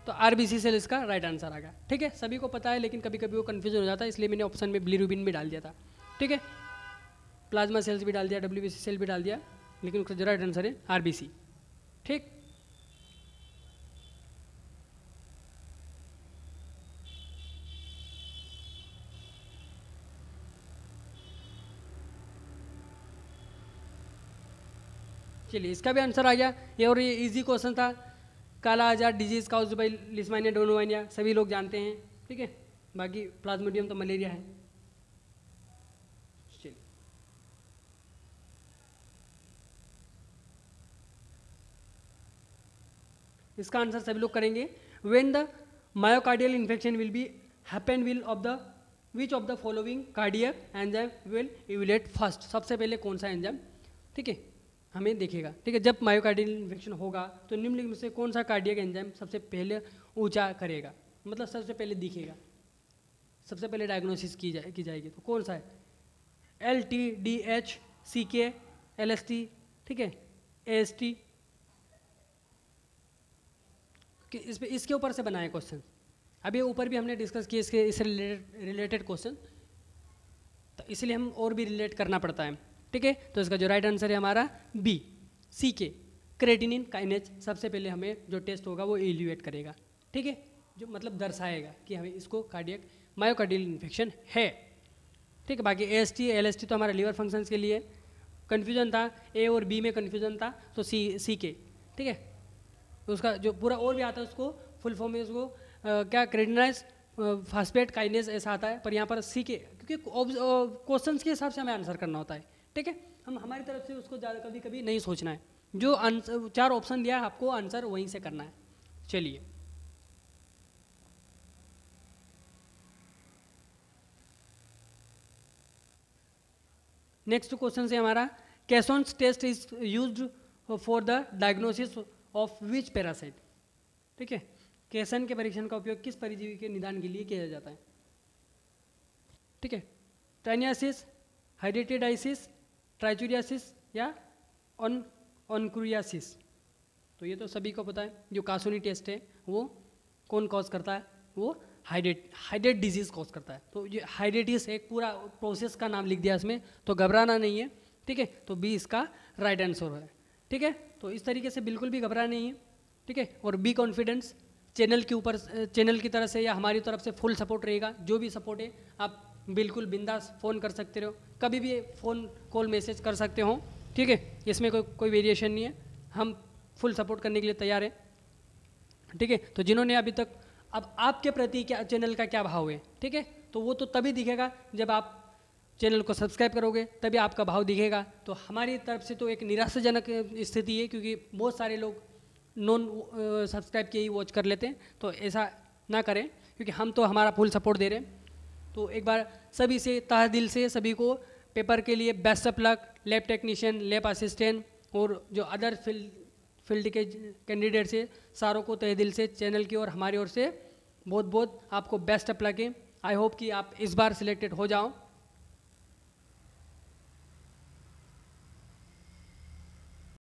तो आरबीसी सेल इसका राइट आंसर आ गया, ठीक है। सभी को पता है, लेकिन कभी कभी वो कंफ्यूजन हो जाता है, इसलिए मैंने ऑप्शन में बिलीरुबिन भी डाल दिया था, ठीक है। प्लाज्मा सेल्स भी डाल दिया, डब्ल्यूबीसी सेल भी डाल दिया, लेकिन उसका जो राइट आंसर है आरबीसी, ठीक। चलिए इसका भी आंसर आ गया, ये और ये इजी क्वेश्चन था। काला आजार डिजीज काउज्ड बाय लिस्मानिया डोनोवानिया, सभी लोग जानते हैं, ठीक है। बाकी प्लाज्मोडियम तो मलेरिया है। चलिए इसका आंसर सभी लोग करेंगे। When the myocardial infection will be happen will of the which of the following cardiac enzyme will evolute first, सबसे पहले कौन सा एंजाइम, ठीक है, हमें देखेगा, ठीक है। जब मायोकार्डियल इन्फेक्शन होगा तो निम्नलिखित में से कौन सा कार्डियक एंजाइम सबसे पहले ऊंचा करेगा, मतलब सबसे पहले दिखेगा, सबसे पहले डायग्नोसिस की जाएगी, तो कौन सा है, LTDH, CK, LST, ठीक है, AST, कि इसके ऊपर से बनाए क्वेश्चन। अभी ऊपर भी हमने डिस्कस किए इससे रिलेटेड क्वेश्चन, तो इसलिए हम और भी रिलेट करना पड़ता है, ठीक है। तो इसका जो राइट आंसर है हमारा बी, CK, क्रेटिनिन काइनेज, सबसे पहले हमें जो टेस्ट होगा वो इवैल्यूएट करेगा, ठीक है, जो मतलब दर्शाएगा कि हमें इसको कार्डियक मायोकार्डियल इन्फेक्शन है, ठीक है। बाकी AST, LST तो हमारा लीवर फंक्शंस के लिए कन्फ्यूजन था, A और B में कन्फ्यूजन था, तो CK, ठीक है। तो उसका जो पूरा और भी आता है, उसको फुल फॉर्म में उसको क्या क्रेटिनाइज फास्फेट काइनेज ऐसा आता है, पर यहाँ पर CK, क्योंकि क्वेश्चंस के हिसाब से हमें आंसर करना होता है, ठीक है। हम हमारी तरफ से उसको ज़्यादा कभी कभी नहीं सोचना है, जो आंसर 4 ऑप्शन दिया है आपको आंसर वहीं से करना है। चलिए नेक्स्ट क्वेश्चन है हमारा, Casoni's test is used for the diagnosis of which parasite, ठीक है। कैसन के परीक्षण का उपयोग किस परिजीवी के निदान के लिए किया जाता है, ठीक है, टाइनियासिस, हाइडेटिडाइसिस, ट्राइचुरियासिस या ऑनक्रियासिस। तो ये तो सभी को पता है, जो कासोनी टेस्ट है वो कौन कॉज करता है, वो हाइड्रेट डिजीज़ कॉज करता है। तो ये हाइड्रेटिस एक पूरा प्रोसेस का नाम लिख दिया इसमें, तो घबराना नहीं है, ठीक है। तो बी इसका राइट आंसर है, ठीक है। तो इस तरीके से बिल्कुल भी घबराना नहीं है, ठीक है। और बी कॉन्फिडेंस, चैनल के ऊपर, चैनल की तरफ से या हमारी तरफ से फुल सपोर्ट रहेगा। जो भी सपोर्ट है आप बिल्कुल बिंदास फ़ोन कर सकते हो, कभी भी फ़ोन कॉल मैसेज कर सकते हो, ठीक है। इसमें कोई वेरिएशन नहीं है, हम फुल सपोर्ट करने के लिए तैयार हैं, ठीक है। तो जिन्होंने अभी तक, अब आपके प्रति क्या चैनल का क्या भाव है, ठीक है, तो वो तो तभी दिखेगा जब आप चैनल को सब्सक्राइब करोगे, तभी आपका भाव दिखेगा। तो हमारी तरफ से तो एक निराशाजनक स्थिति है, क्योंकि बहुत सारे लोग नॉन सब्सक्राइब के ही वॉच कर लेते हैं। तो ऐसा ना करें, क्योंकि हम तो हमारा फुल सपोर्ट दे रहे हैं। तो एक बार सभी से तहे दिल से सभी को पेपर के लिए best of luck. Lab technician, lab assistant और जो अदर फील्ड के कैंडिडेट्स है, सारों को तहे दिल से चैनल की और हमारी ओर से बहुत बहुत आपको बेस्ट ऑफ लक है। आई होप कि आप इस बार सिलेक्टेड हो जाओ।